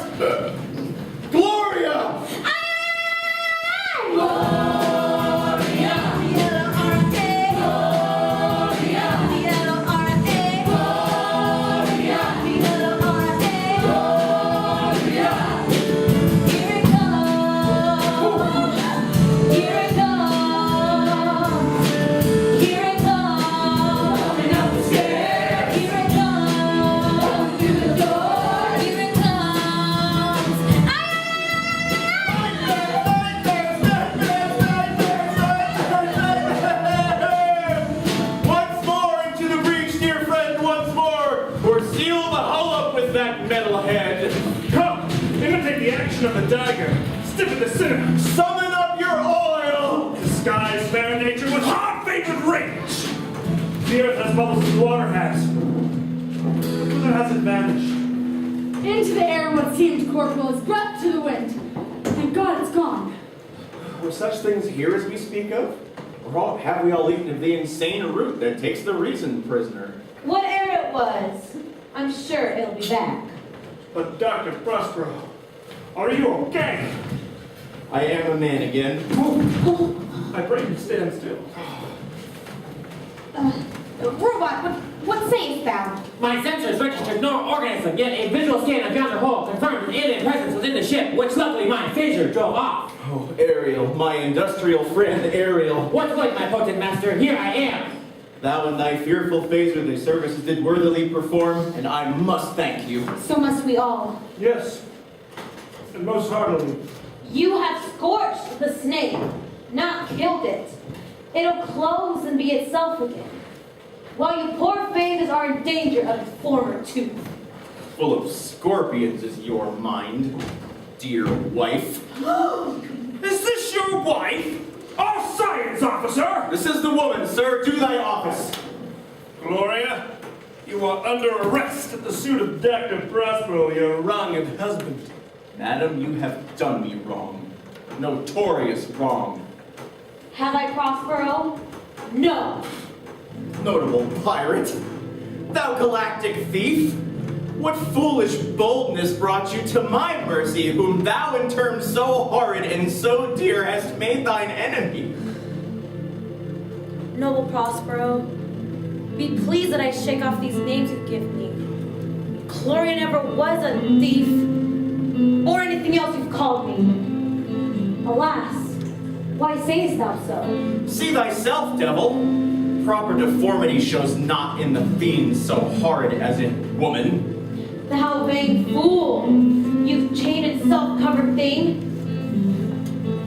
Gloria! Once more into the breach, dear friend, once more, or seal the hull up with that metal head. Come, imitate the action of the dagger. Stiffen the center. Summon up your oil! Disguise fair nature with hot-favored rage. The earth has bubbles and water has. But whither has it vanished? Into the air what seemed corporal is breath to the wind. Thank God it's gone. Were such things here as we speak of? Or have we all eaten of the insane root that takes the reason prisoner? Whatever it was, I'm sure it'll be back. But Dr. Prospero, are you okay? I am a man again. I pray you stand still. Robot, what sayest thou? My sensors registered no organism, yet a visual scan of yonder hole confirmed an alien presence within the ship, which luckily my phaser drove off. Oh, Ariel, my industrial friend Ariel. What would my potent master? Here I am. Thou and thy fearful phaser the services did worthily perform, and I must thank you. So must we all. Yes, and most heartily. You have scorched the snake, not killed it. It'll close and be itself again, while you poor phasers are in danger of its former tooth. Full of scorpions is your mind, dear wife. Is this your wife? Our science officer! This is the woman, sir. Do thy office. Gloria, you are under arrest at the suit of Dr. Prospero, your wronged husband. Madam, you have done me wrong. Notorious wrong. Have I Prospero? No. Notable pirate. Thou galactic thief. What foolish boldness brought you to my mercy, whom thou in terms so horrid and so dear hast made thine enemy? Noble Prospero, be pleased that I shake off these names you give me. Gloria never was a thief, or anything else you've called me. Alas, Why sayest thou so? See thyself, devil. Proper deformity shows not in the fiend so horrid as in woman. Thou vain fool! Youth chained and self-covered thing!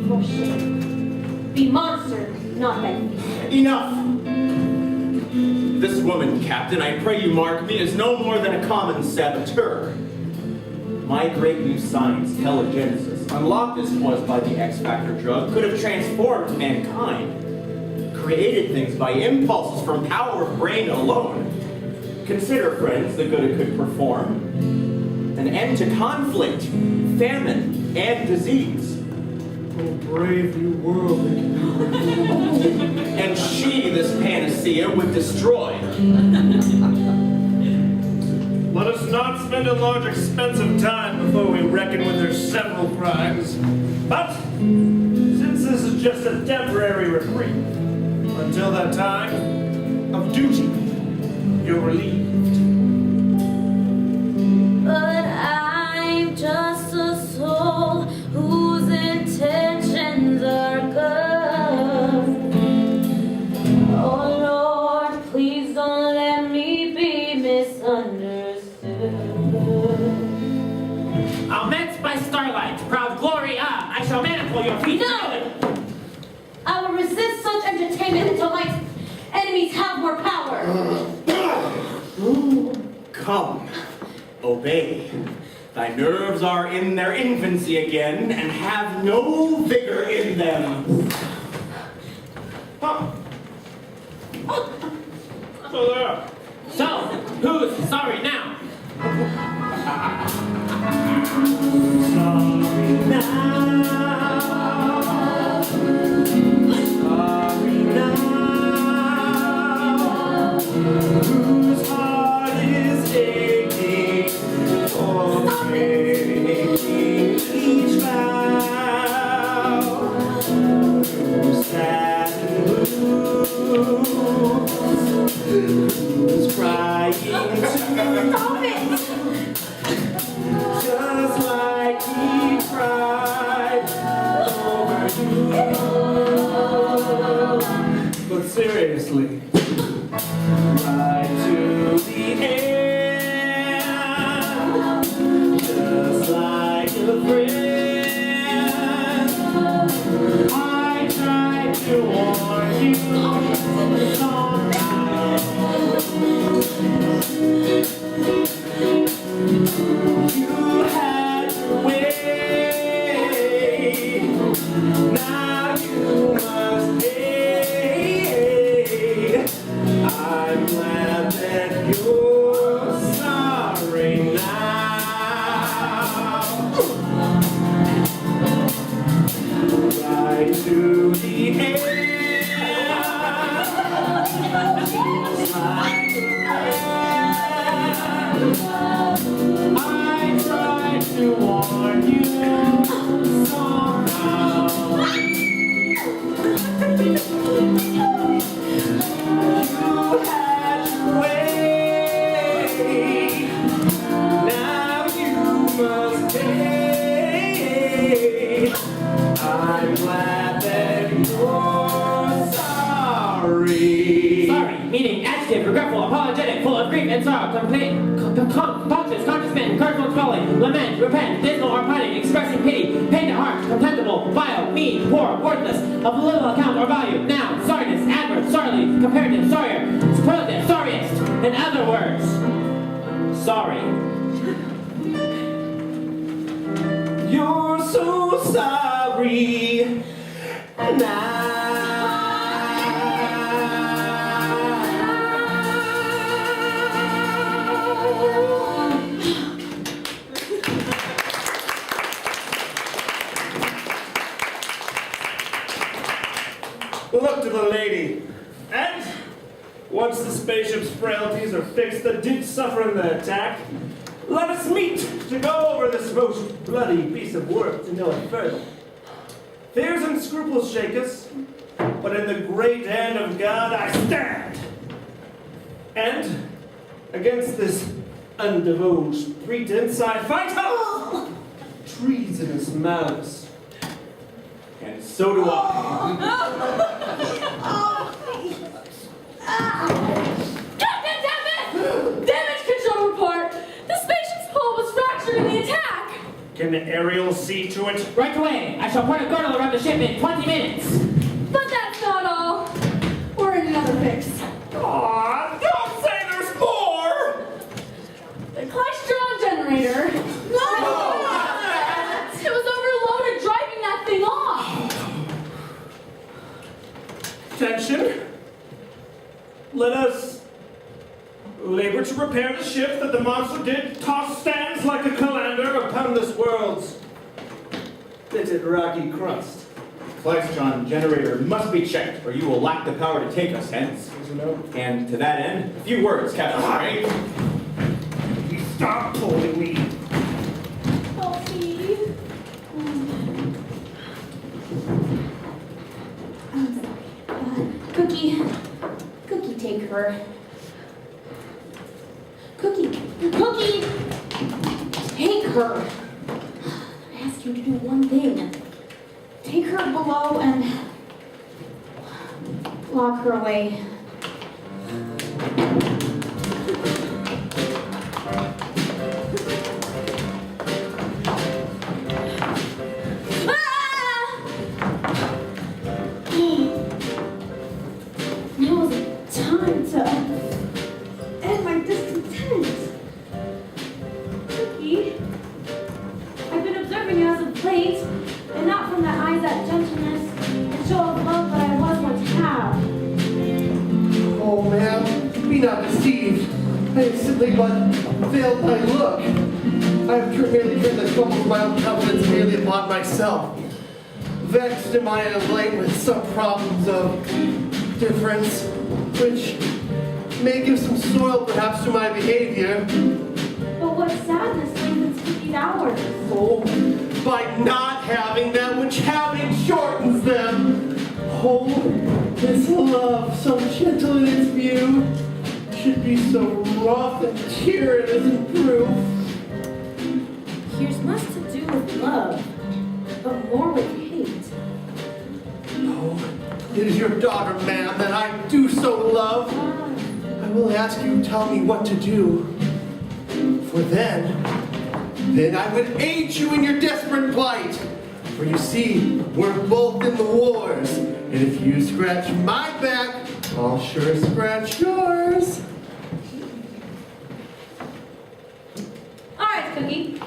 For shame. Be monster, not thy fiend. Enough! This woman, Captain, I pray you mark me, is no more than a common saboteur. My great new science, telegenesis, unlocked as was by the X-Factor drug, could have transformed mankind, created things by impulses from power of brain alone. Consider, friends, the good it could perform. An end to conflict, famine, and disease. Oh, brave new world that can be redeemed. And she, this panacea, would destroy. Let us not spend a large expense of time before we reckon with their several crimes. But, since this is just a temporary reprieve, until that time of duty, you're relieved. But I'm just a soul whose intentions are good. Oh Lord, please don't let me be misunderstood. I'll met by starlight, proud Gloria, I shall maniple your feet No! together. I will resist such entertainment until my enemies have more power. Come, obey. Thy nerves are in their infancy again, and have no vigor in them. Huh. So there. So, who's sorry now? Sorry now. Sorry now. Whose heart is aching for making each vow? Who's sad and blue? Who's crying too? Just like he cried over you. But seriously, right to the end, just like a friend. I tried to warn you, you had to wait. Now you must pay. I'm glad that you're sorry now. Right to the end. I tried to warn you somehow. You had to wait. Now you must pay. I'm glad that you're sorry. Sorry, meaning adjective, regretful, apologetic, full of grief and sorrow, conscious, consciousness, encouragement, swelling, lament, repent, dismal or pining, expressing pity, pain at heart, contemptible, vile, mean, poor, worthless, of little account or value, noun, sorriness, adverb, sorely, comparative, sorrier, superlative, sorriest. In other words, sorry. You're so sorry now. Look to the lady, and once the spaceship's frailties are fixed that did suffer in the attack, let us meet to go over this most bloody piece of work to know it further. Fears and scruples shake us, but in the great hand of God I stand. And against this undivulged pretense I fight treasonous malice. And so do I. Captain Tempest! Damage control report! The spaceship's hull was fractured in the attack! Can Ariel see to it? Right away. I shall put a girdle around the ship in 20 minutes. But that's not all. We're in another fix. Aw, don't say there's more! The Klystron generator. It was overloaded driving that thing off. Attention. Let us labor to repair the ship that the monster did toss stands like a colander upon this world's pitted rocky crust. Klystron generator must be checked, or you will lack the power to take us hence. And to that end, a few words, Captain Ray. Stop pulling me. Coffee. I'm sorry. Cookie, take her. Cookie, take her. I asked you to do one thing. Take her below and lock her away. Now is the time to end my discontent. Cookie, I've been observing you as of late, and not from the eyes that gentleness and show of love that I was once have. Oh, ma'am, be not deceived. I have simply but veiled my look. I have merely turned the trouble of my own confidence merely upon myself. Vexed am I of late with some problems of difference, which may give some soil perhaps to my behavior. But what sadness lengthens Cookie's hours? Oh, by not having them, which having shortens them. Oh, this love, so gentle in its view, should be so rough and tyrannous in proof. Here's less to do with love, but more with hate. Oh, it is your daughter, ma'am, that I do so love. I will ask you to tell me what to do. For then I would aid you in your desperate plight. For you see, we're both in the wars. And if you scratch my back, I'll sure scratch yours. All right, Cookie,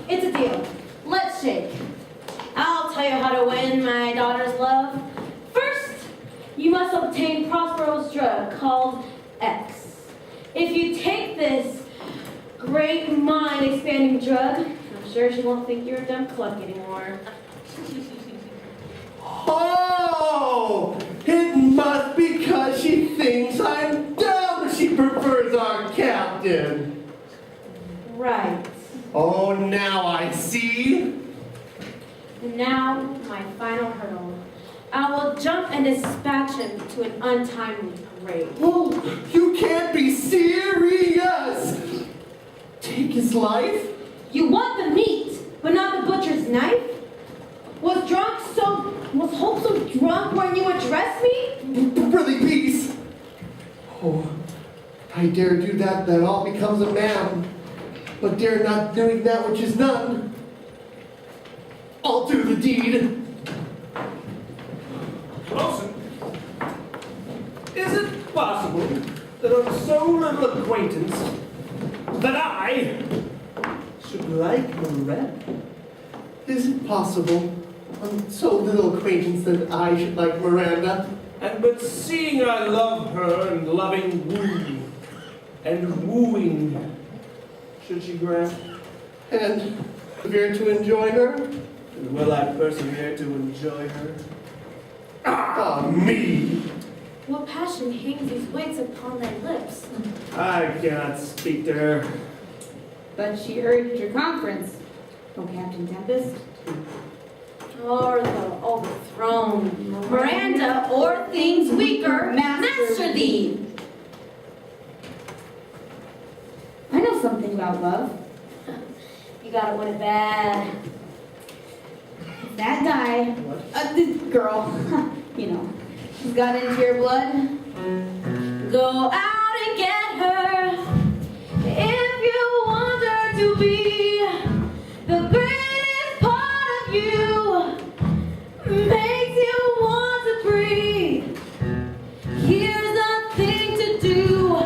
it's a deal. Let's shake. I'll tell you how to win my daughter's love. First, you must obtain Prospero's drug called X. If you take this great mind-expanding drug, I'm sure she won't think you're a dumb cluck anymore. Oh, it must be because she thinks I'm dumb. She prefers our captain. Right. Oh, now I see. And now, my final hurdle. I will jump and dispatch him to an untimely grave. Oh, you can't be serious. Take his life? You want the meat, but not the butcher's knife? Was Hope so drunk when you addressed me? Really, peace. Oh, I dare do that all becomes a man, but dare not doing that which is none. I'll do the deed. Wilson, is it possible that on so little acquaintance that I should like Miranda? Is it possible, on so little acquaintance, that I should like Miranda? And but seeing I love her and loving wooing and wooing, should she grant? And persevere to enjoy her? And will I persevere to enjoy her? Ah, me! What passion hangs these weights upon thy lips? I cannot speak to her. But she urged your conference, O Captain Tempest. Or the overthrown, Miranda, or things weaker, master thee. I know something about love. You gotta win it bad. If that guy, this girl, you know, she's got into your blood, go out and get her. If you want her to be the greatest part of you, makes you want to breathe, here's the thing to do.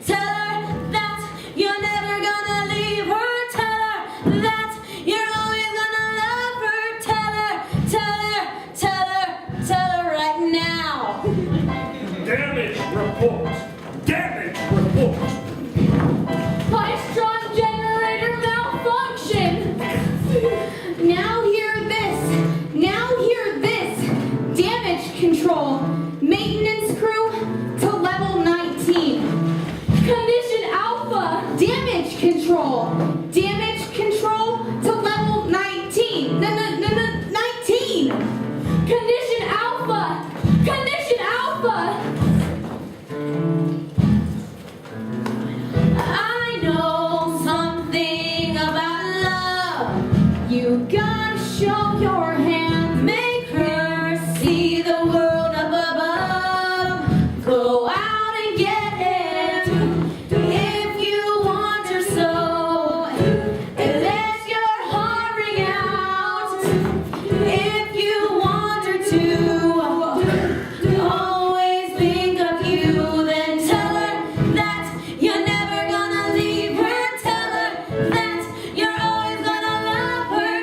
Tell her that you're never gonna leave her. Tell her that you're always gonna love her. Tell her right now. Damage report! Damage report! Plystron generator malfunction. Now hear this. Damage control. Maintenance crew to level 19. Condition Alpha. Damage control. Damage control to level 19. 19. Condition Alpha. Condition Alpha. I know something about love. You gotta show your hand. Make her see the world up above. Go out and get him if you want her so. And let your heart ring out if you want her to. Always think of you, then tell her that you're never gonna leave her. Tell her that you're always gonna love her.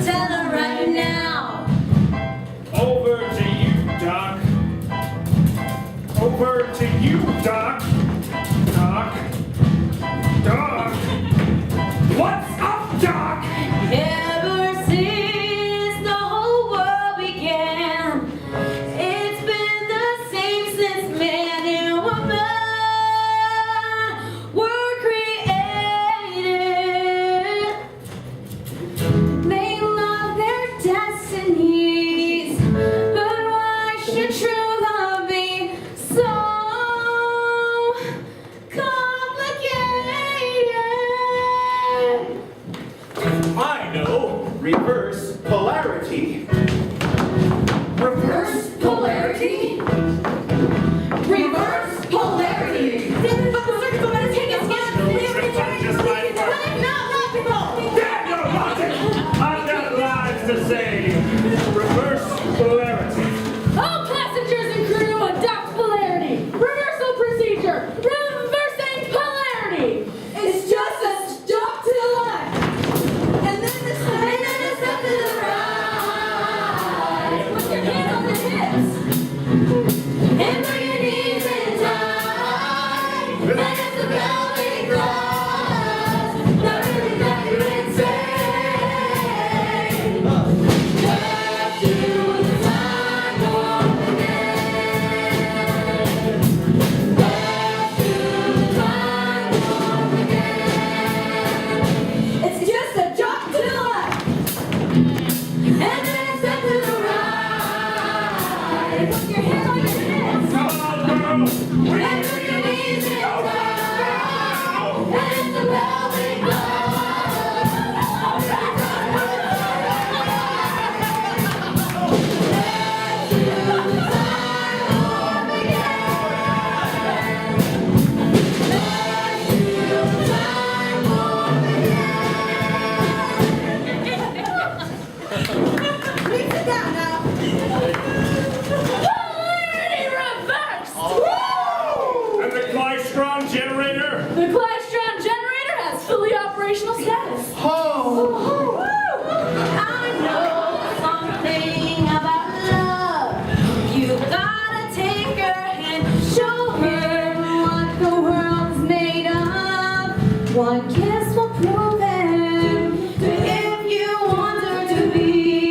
Tell her right now. Over to you, Doc. Over to you, Doc. Doc. What's up, Doc? Ever since the whole world began, it's been the same since man and woman were created. They love their destinies, but why should true love be so complicated? I know. Reverse polarity. Reverse polarity? Reverse polarity! But the surgical men take us Daniel Logic! I've got lives to say. Reverse polarity. All passengers and crew adopt polarity. Reversal procedure. Reversing polarity. It's just a stop to the left. And then the up to the right. Put your hands on the hips. And bring your knees in tight. And it's the belly cross. That really got you insane. Left to the sidewalk again. Left to the sidewalk again. It's just a jump to the left. And then it's up to the right. Put your hands on your hips. Come on, girl. And bring your knees in tight. And it's the belly cross. Please sit down now. Polarity reversed. And the Klystron generator? The Klystron generator has fully operational status. Oh, I know something about love. You gotta take her hand, show her what the world's made of. One kiss will prove it. If you want her to be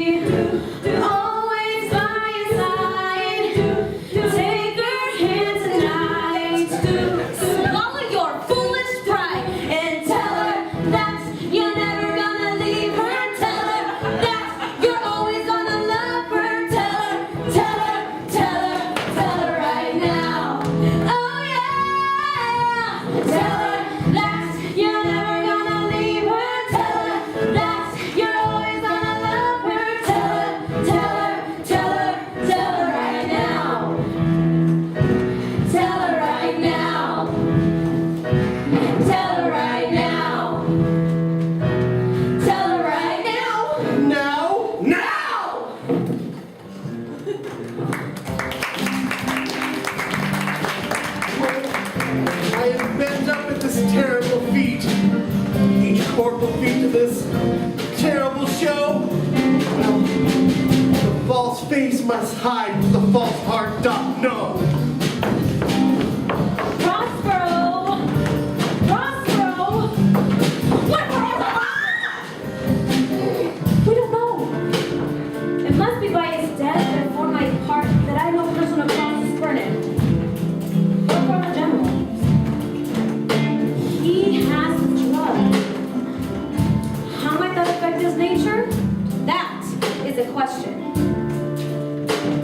false face must hide what the false heart doth know. Prospero! Prospero! What? We don't know. It must be by his death and for my part that I know personal cause is burning. Or from the general. He has the drug. How might that affect his nature? That is a question.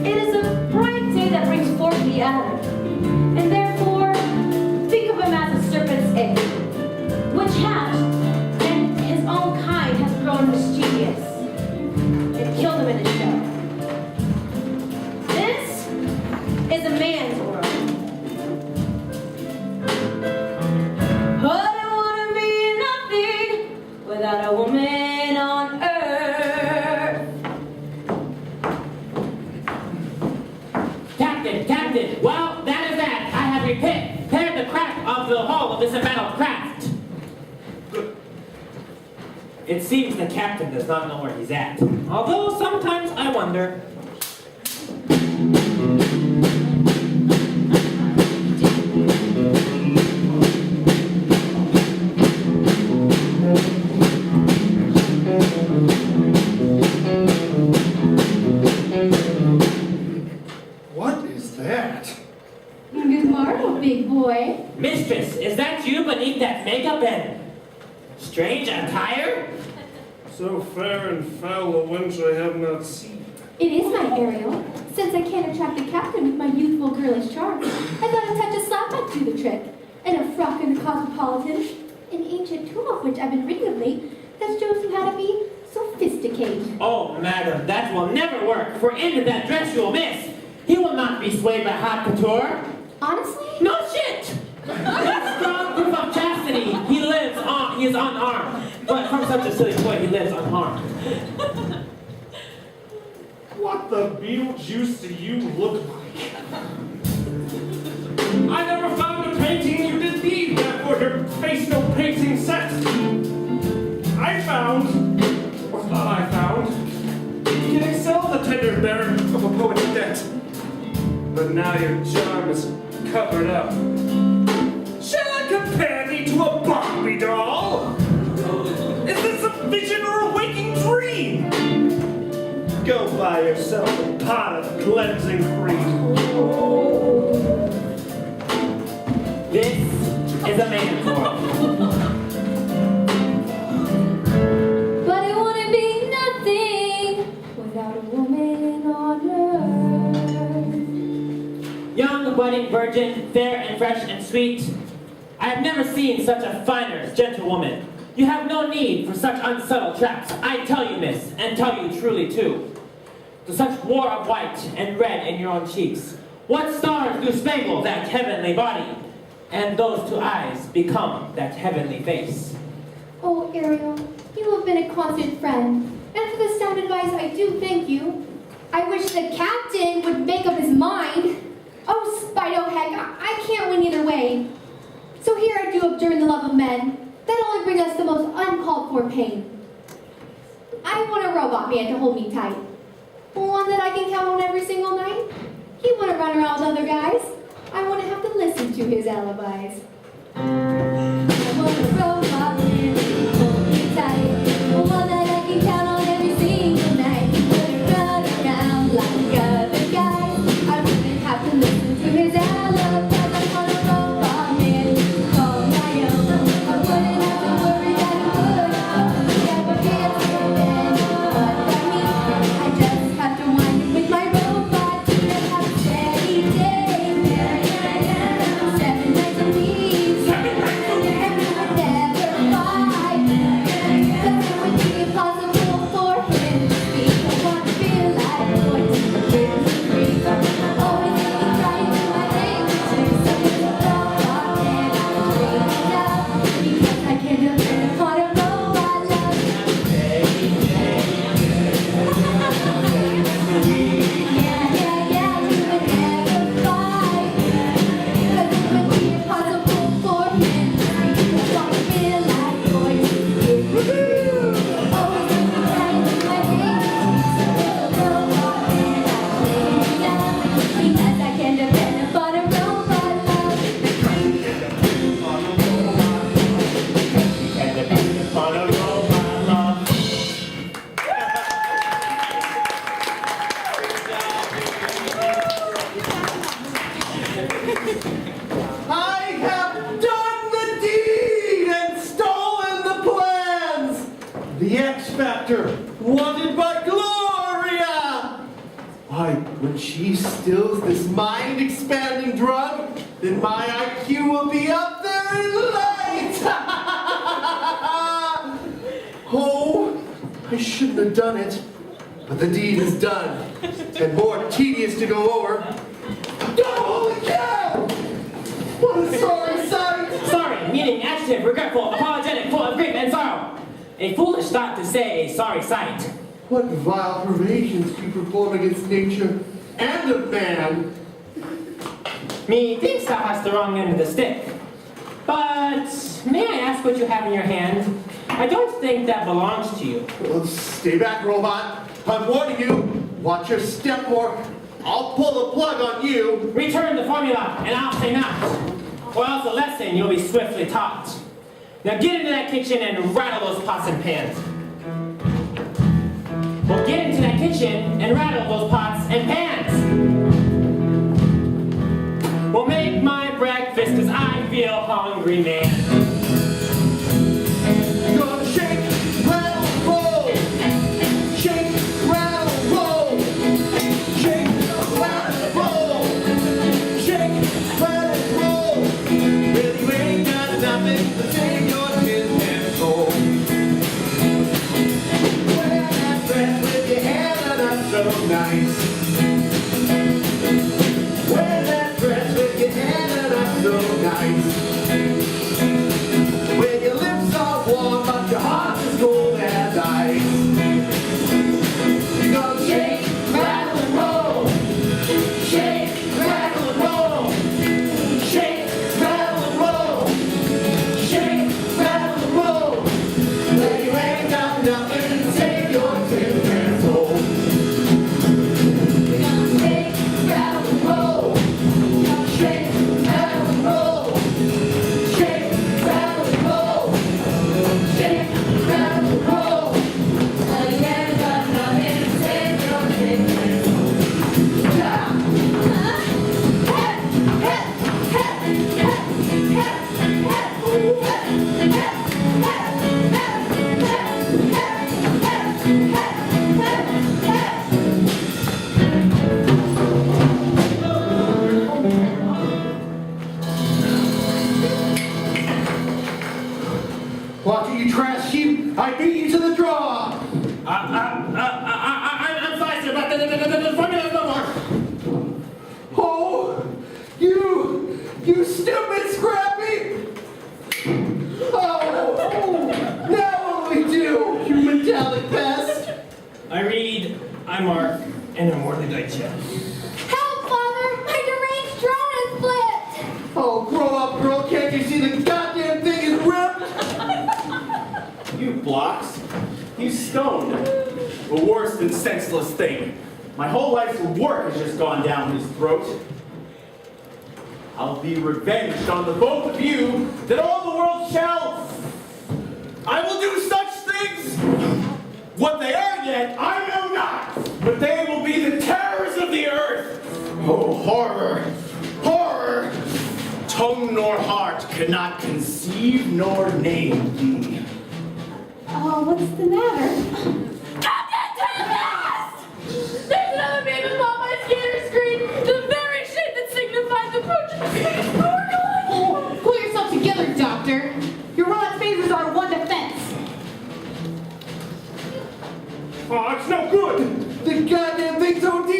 It is a bright day that brings forth the Adam, and therefore think of him as a serpent's egg, which hatched, and his own kind has grown mischievous, and killed him in his shell. This is a man's world. I don't want to be nothing without a woman on earth. Captain, well, that is that. I have repaired the crack of the hull of this embattled craft. Good. It seems the captain does not know where he's at. Although sometimes I wonder. What is that? Good morning, big boy. Mistress, is that you beneath that makeup and strange attire? So fair and foul a wench I have not seen. It is my Ariel. Since I can't attract the captain with my youthful girlish charms, I thought a touch of slap might do the trick. And a frock in the cosmopolitan, an ancient tool of which I've been reading of late, that shows you how to be sophisticated. Oh, madam, that will never work, for into that dress you will miss. He will not be swayed by haute couture. Honestly? No shit! That's strong proof of chastity. He is unarmed. But from such a silly boy, he lives unharmed. What the Beetlejuice do you look like? I never found a painting you did need that for your face no painting set. I found, or thought I found, you can excel the tender bearer of a poet's debt. But now your charm is covered up. Shall I compare thee to a Barbie doll? Is this a vision or a waking dream? Go buy yourself a pot of cleansing cream. This is a man's world. But I want to be nothing without a woman on earth. Young, budding virgin, fair and fresh and sweet. I have never seen such a finer, gentlewoman. You have no need for such unsubtle traps. I tell you, miss, and tell you truly, too. To such war of white and red in your own cheeks, what stars do spangle that heavenly body? And those two eyes become that heavenly face. Oh, Ariel, you have been a constant friend. And for the sound advice, I do thank you. I wish the captain would make up his mind. Oh, Spido heck, I can't win either way. So here I do abjure the love of men. That only brings us the most uncalled for pain. I want a robot man to hold me tight. One that I can count on every single night. He wouldn't run around with other guys. I wouldn't have to listen to his alibis. I want a robot man to hold me tight. One that I can count on every single night. He wouldn't run around like other guys. I wouldn't have to listen to his alibis. I want a robot man to call my own. I wouldn't have to worry that he would never answer anyone but me. I just have to wind with my robot and have a steady day. 7 nights a week. pipe when she stills this mind-expanding drug, then my IQ will be up there in lights! Oh, I shouldn't have done it, but the deed is done, and more tedious to go over. Holy cow! What a sorry sight! Sorry, meaning adjective, regretful, apologetic, full of grief and sorrow. A foolish thought to say a sorry sight. What vile pervasions you perform against nature and of man! Methinks thou hast the wrong end of the stick. But may I ask what you have in your hand? I don't think that belongs to you. Well, stay back, robot. I'm warning you. Watch your step, or I'll pull the plug on you. Return the formula, and I'll say not. Or else the lesson you'll be swiftly taught. Now get into that kitchen and rattle those pots and pans. Well, get into that kitchen and rattle those pots and pans. Well, make my breakfast, cause I feel hungry, man. You're gonna shake, rattle, roll. Shake, rattle, roll. Shake, rattle, roll. Shake, rattle, roll. Well, you ain't got nothing to take your tin and soul. Wear that dress with your hair done up so nice. Wear that dress with your hair done up so nice. When your lips are warm, but your heart is cold as ice. You're gonna shake, rattle, and roll. Shake, rattle, and roll. Shake, rattle, and roll. Shake, rattle, and roll. Well, you ain't got nothing to take your tin and soul. You're gonna shake, rattle, and roll. Shake, rattle, and roll. Shake, rattle, and roll. Shake, rattle, and roll. Well, you ain't got nothing to take your tin and soul. Watching you trash sheep, I beat you to the draw. I'm sorry, sir, but the formula's no more. Oh, you stupid Scrappy! Oh, now what will we do, you metallic pest? I read, I mark, and immortally digest. Help, Father! My deranged drone is flipped! Oh, grow up, girl, can't you see the goddamn thing is ripped? You blocks. You stoned. A worse than senseless thing. My whole life's work has just gone down his throat. I'll be revenged on the both of you, that all the world shall. I will do such things. What they are yet, I know not. But they will be the terrors of the earth. Oh, horror, horror. Tongue nor heart cannot conceive nor name thee. Oh, what's the matter? Captain Tempest! There's another beam upon my scanner screen! The very shape that signifies the approach of the Gorgon! Oh, pull yourself together, Doctor. Your robot phasers are one defense. Oh, it's no good! The goddamn thing's OD'd!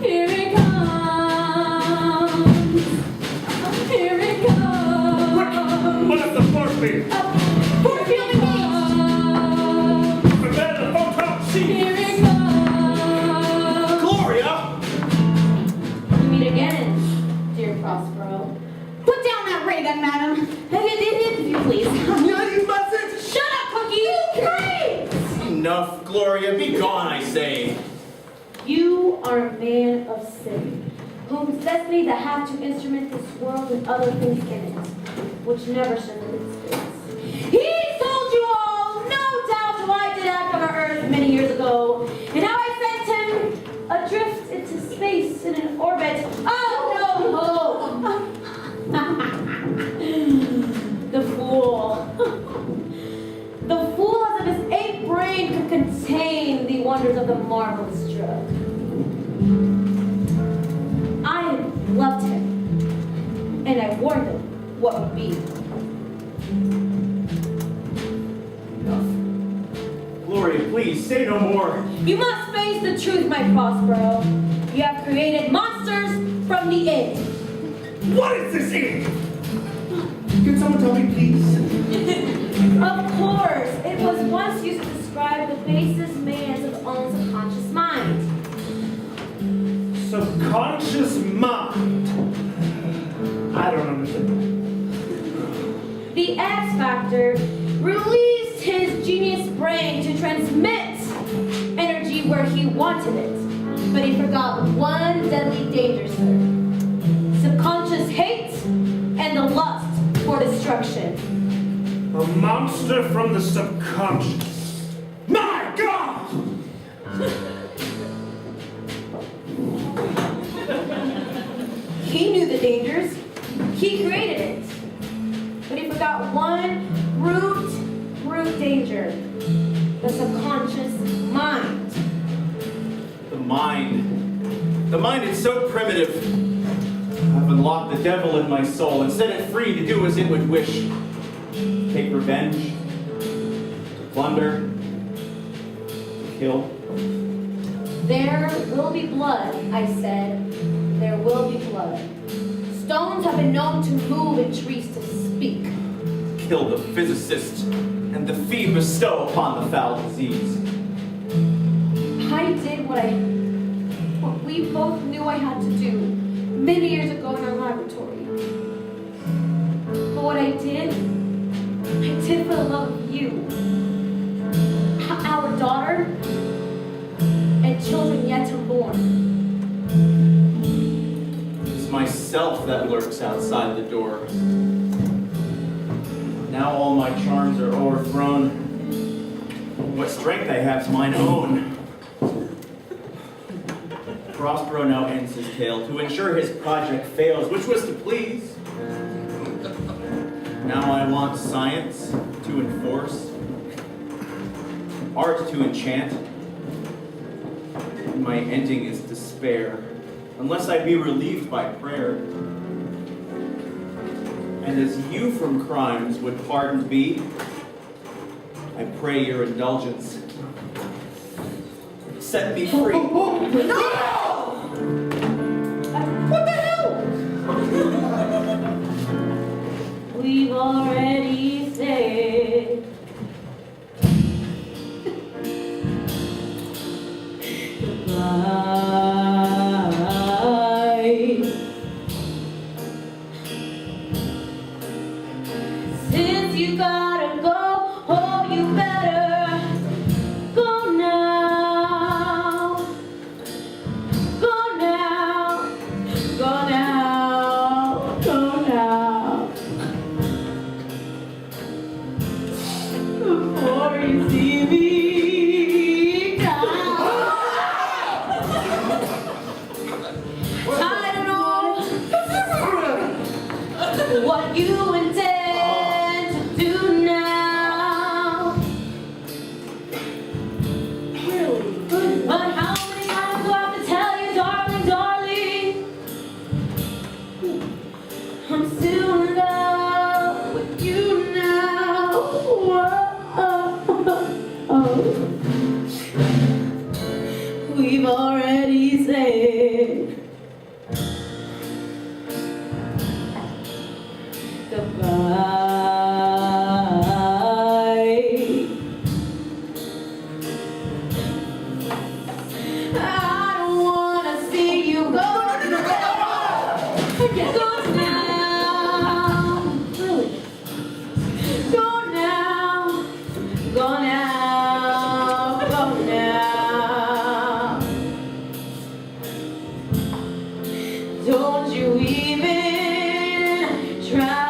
Here it comes! Here it comes! What if the force beam? We're feeling Prepare the photon seed! Here it comes! Gloria! We meet again, dear Prospero. Put down that ray gun, madam. If you please. Yeah, you mustn't! Shut up, Cookie! Great! Enough, Gloria. Be gone, I say. You are a man of sin, whose destiny to have to instrument this world and other things in it, which never shall live its space. He told you all, no doubt, why I did act on our earth many years ago, and how I sent him adrift into space in an orbit of no hope. with a marvelous drug. I loved him, and I warned him what would be. Enough. Gloria, please, say no more. You must face the truth, my Prospero. You have created monsters from the inn. What is this inn? Can someone tell me, please? Of course, it was once used to describe the basest man's of own subconscious mind. Subconscious mind. I don't understand. The X Factor released his genius brain to transmit energy where he wanted it. But he forgot one deadly danger, sir. Subconscious hate and the lust for destruction. A monster from the subconscious. My God! He knew the dangers. He created it. But he forgot one root danger. The subconscious mind. The mind. The mind is so primitive. I've unlocked the devil in my soul and set it free to do as it would wish. To take revenge. To plunder. To kill. There will be blood, I said. There will be blood. Stones have been known to move and trees to speak. Kill the physicist and the fee bestow upon the foul disease. I did what we both knew I had to do many years ago in our laboratory. But what I did for the love of you, our daughter, and children yet unborn. It's myself that lurks outside the door. Now all my charms are overthrown. What strength I have's mine own. Prospero now ends his tale to ensure his project fails, which was to please. Now I want science to enforce, art to enchant, and my ending is despair, unless I be relieved by prayer. And as you from crimes would pardoned be, I pray your indulgence. Set me free. What the hell? We've already said goodbye. Since you gotta go, oh, you better go now. Go now. Go now. Go now. Before you see me die. I don't know what you intend to do now. Really? But how many times do I have to tell you, darling, darling? I'm still in love with you now. Whoa. We've already said goodbye. I don't wanna see you go. Go now. Really? Go now. Go now. Go now. Don't you even try.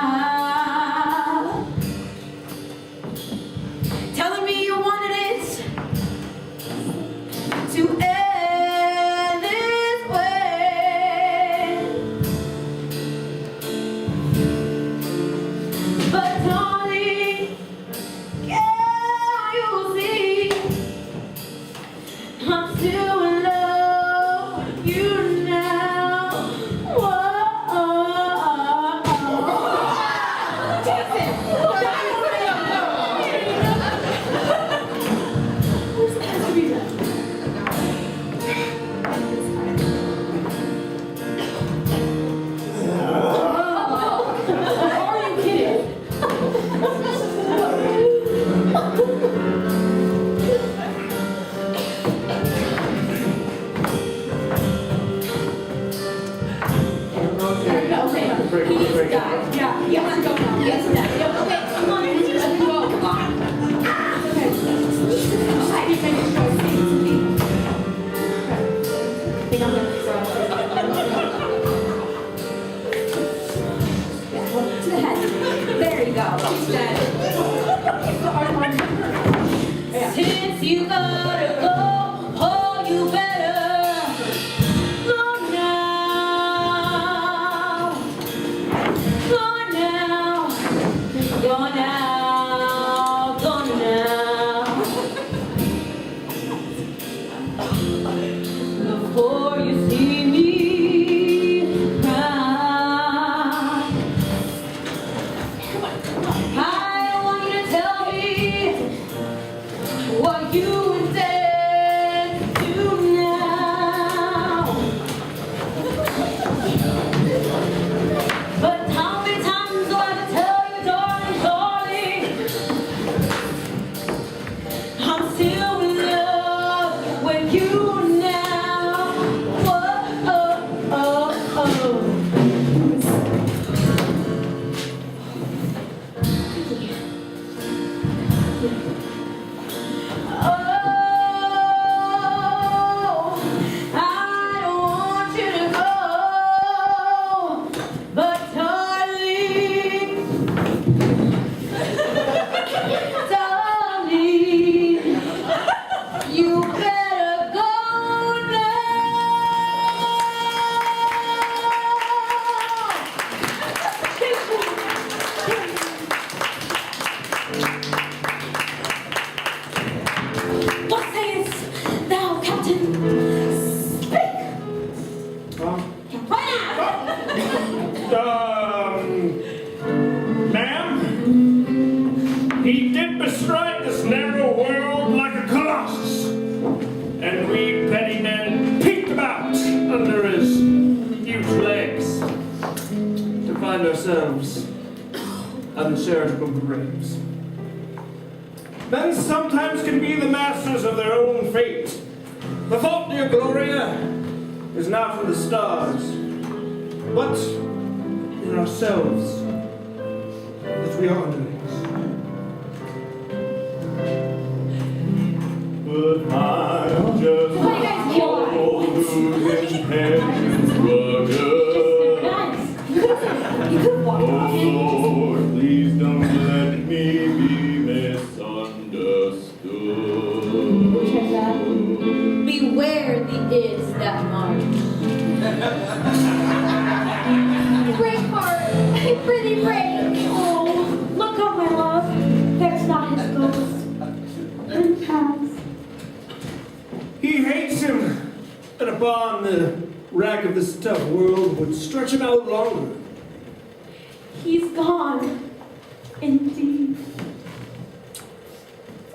Telling me you wanted it to end this way. But darling, can you see I'm break, He's break. died. Yeah, you want to go now. Yes, Dad. Okay, come on. Let's go. Come on. Okay. I need to make a choice. I think I'm going to throw it. Yeah, well, to the head. There you go. He's dead. Since you gotta go, oh, you better go now. Go now. Go now. Go now. Before you see me cry, I want you to tell me what you intend to do now. But how many times do I have to tell you, darling, darling, I'm still in love with you now. Whoa, oh, oh, oh. Oh, I don't want you to go, but darling, darling, you better go now. What sayest thou, Captain? Speak! Right Ma'am, he did bestride this narrow world like a colossus, and we petty men peeked about under his huge legs to find ourselves uncharitable graves. Men sometimes can be the masters of their own fate. The fault, dear Gloria, is not in the stars, but in ourselves, that we are underlings. But I'm just Why you guys kill her? whose intentions were good. Guys, you could walk Oh off. Lord, please don't let me be misunderstood. Beware the ids that march. Break heart, pretty break. Oh, look up, my love. There's not his ghost. And paths. He hates him, and upon the rack of this tough world would stretch him out longer. He's gone. Indeed.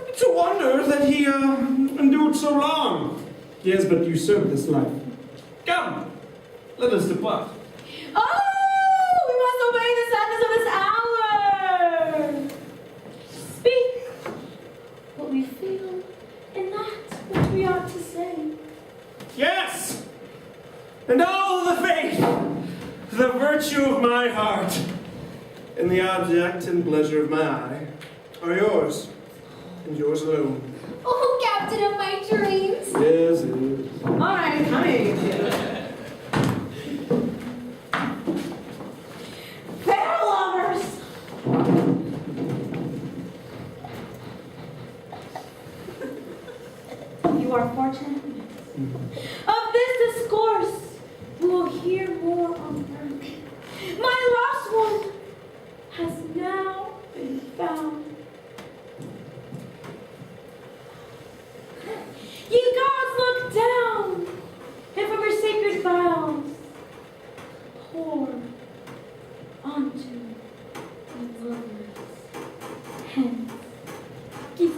It's a wonder that he endured so long. He has but usurped this life. Come, let us depart. Oh, we must obey the sadness of this hour. Speak what we feel and not what we ought to say. Yes, and all the faith, the virtue of my heart, and the object and pleasure of my eye are yours, and yours alone. Oh, captain of my dreams. Yes, it is. All right, coming. Fair lovers. You are fortunate. Of this discourse, we will hear more on earth. My lost one has now been found. Ye gods, look down, and from your sacred vials pour onto the lovers. Hence, give.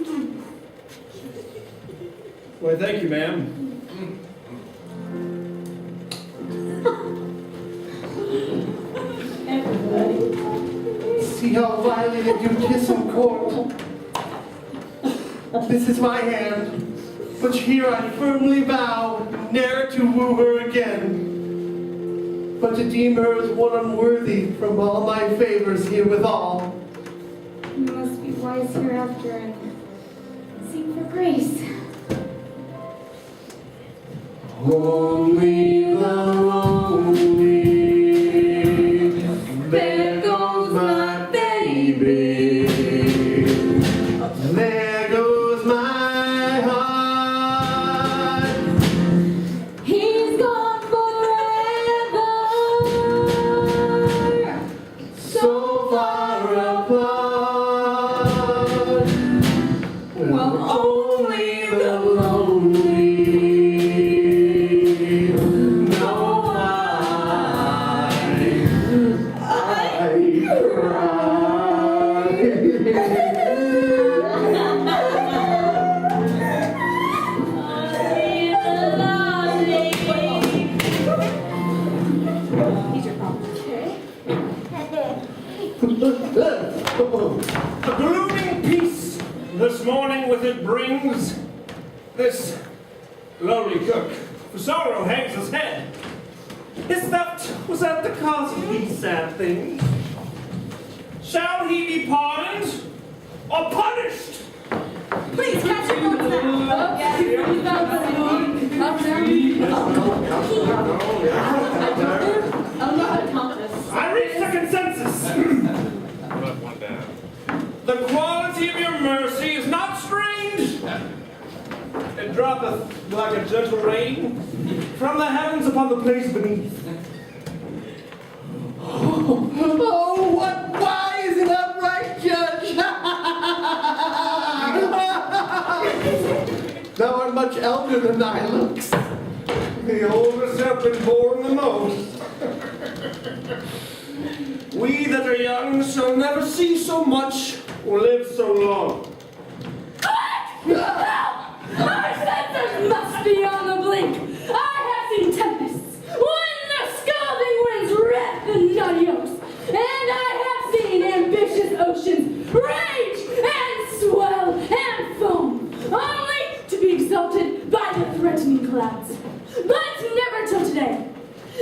Why, thank you, ma'am. Everybody. See how violated you kiss in court. This is my hand, which here I firmly vow ne'er to woo her again. but to deem her as one unworthy from all my favors herewithal. You must be wise hereafter and seek for grace. Only the lonely, there goes my baby, there goes my heart. He's gone forever. So far apart. Well, only the lonely know why I He's your problem. A glooming peace this morning with it brings this lowly cook. For sorrow hangs his head. His theft was at the cause of these sad things. Shall he be pardoned or punished? Please catch your votes now. I'm not a compass. I reached a consensus. The quality of your mercy is not strange. It droppeth like a gentle rain from the heavens upon the place beneath. Oh, what wise and upright judge! Thou art much elder than thy looks. The oldest have been born the most. We that are young shall never see so much or live so long. Our senses must be on the blink. I have seen tempests when the scalding winds rip the nutty oaks, and I have seen ambitious oceans rage and swell and foam, only to be exalted by the threatening clouds. But never till today,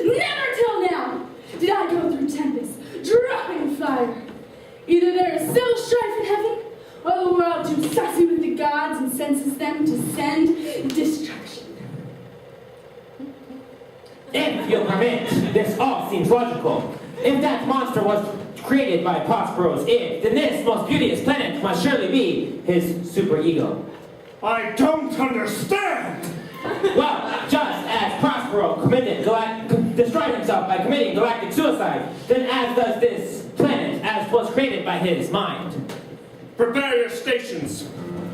never till now, did I go through tempests, dropping fire. Either there is still strife in heaven, or the world too sassy with the gods and senses them to send destruction. If you'll permit, this all seems logical. If that monster was created by Prospero's id, then this most beauteous planet must surely be his superego. I don't understand. Well, just as Prospero destroyed himself by committing galactic suicide, then as does this planet, as was created by his mind. Prepare your stations.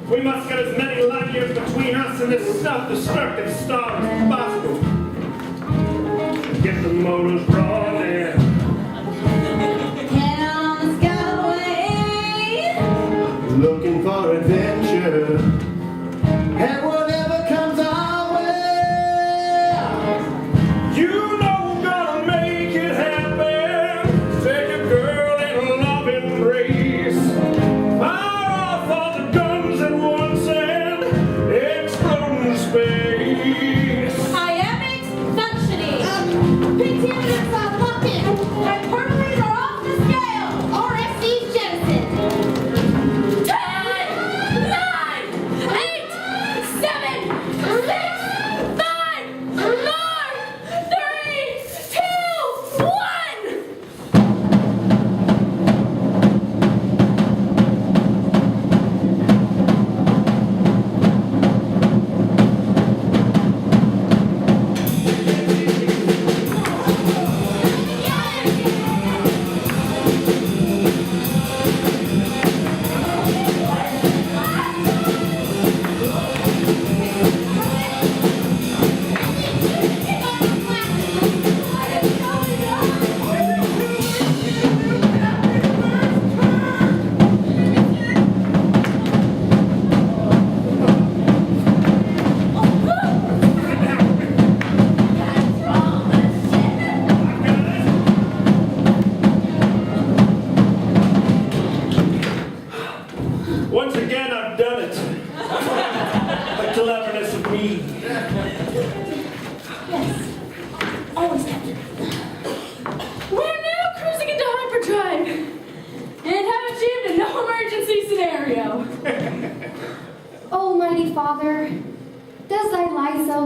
We must get as many light years between us and this self-destructive star as possible. Get the motors drawn in. Head on the skyway. Looking for adventure. And whatever comes our way. You know we're gonna make it happen. Take a girl in a love embrace. Fire off all the guns at once and explode in space. I am it, functioning. Pentium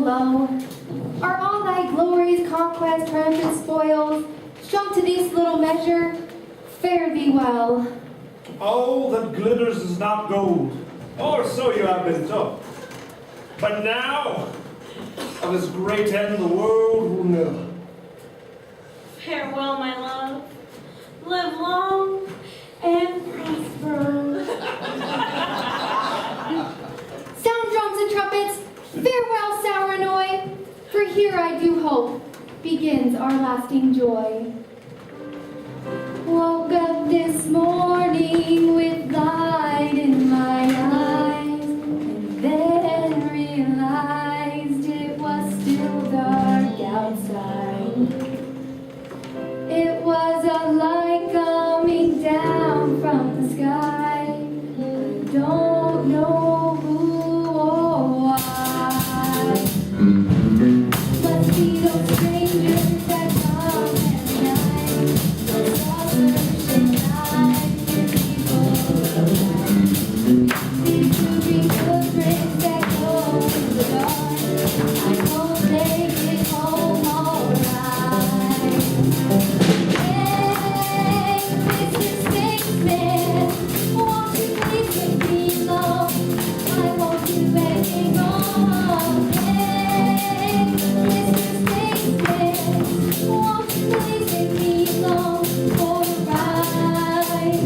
low. Are all thy glories, conquest, triumphant spoils, shrunk to this little measure? Fare thee well. All that glitters is not gold, or so you have been taught. But now, of his great end the world will know. Farewell, my love. Live long and prosper. Sound drums and trumpets, farewell, Sauronoi, for here I do hope begins our lasting joy. Woke up this morning with light in my eyes, and then realized it was still dark outside. It was a light coming down from the sky. I don't know who or why. Must be those strangers that come every night. Those lovers and lives and people alive. These moving footprints that go in the dark. I hope they get home alright. Hey, Mr. Spaceman, won't you please take me along? I won't do anything wrong. Hey, Mr. Spaceman, won't you please take me along for a ride?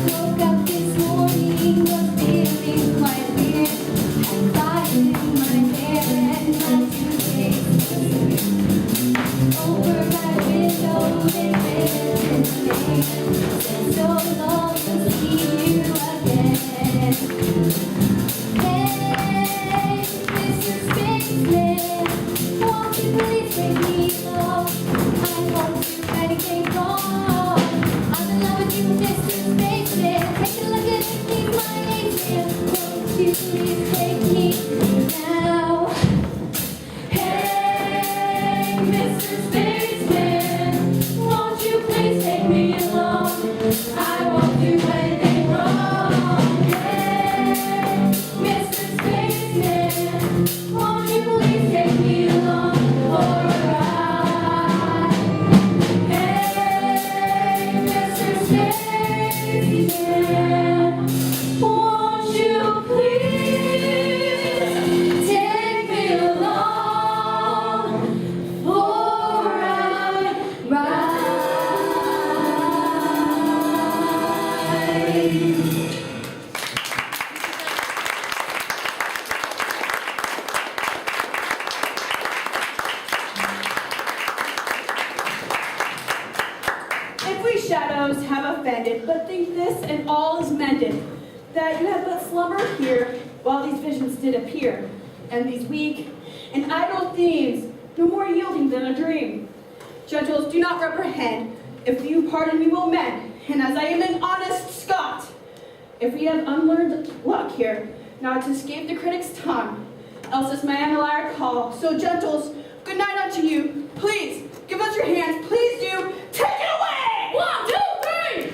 Woke up this morning, was feeling quite weird. Anxiety in my hair and my toothpaste. Over my window, they been so long to see you again. Hey, Mr. Spaceman, won't you please take me along? I won't do anything wrong. I'm in love with you, Mr. Spaceman. Take a look at me, my angel. Won't you please take me now? Hey, Mr. Spaceman, won't you please take me along? I won't do anything wrong. Hey, Mr. Spaceman, won't you please take me along for a ride? Hey, Mr. Spaceman, won't you please take me along for a ride? If we shadows have offended, but think this and all is mended, that you have but slumbered here while these visions did appear, and these weak and idle themes, no more yielding than a dream. Gentles, do not reprehend. If you pardon, we will mend, and as I am an honest Scot, if we have unlearned luck here, not to escape the critic's tongue, else is my liar call. So gentles, good night unto you. Please, give us your hands, please do. Take it away! 1, 2, 3!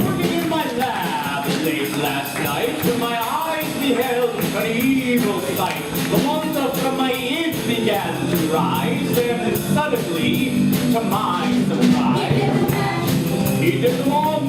Working in my lab late last night, my eyes beheld an evil sight. The monster from my ears began to rise, and suddenly, to my surprise, he did the wrong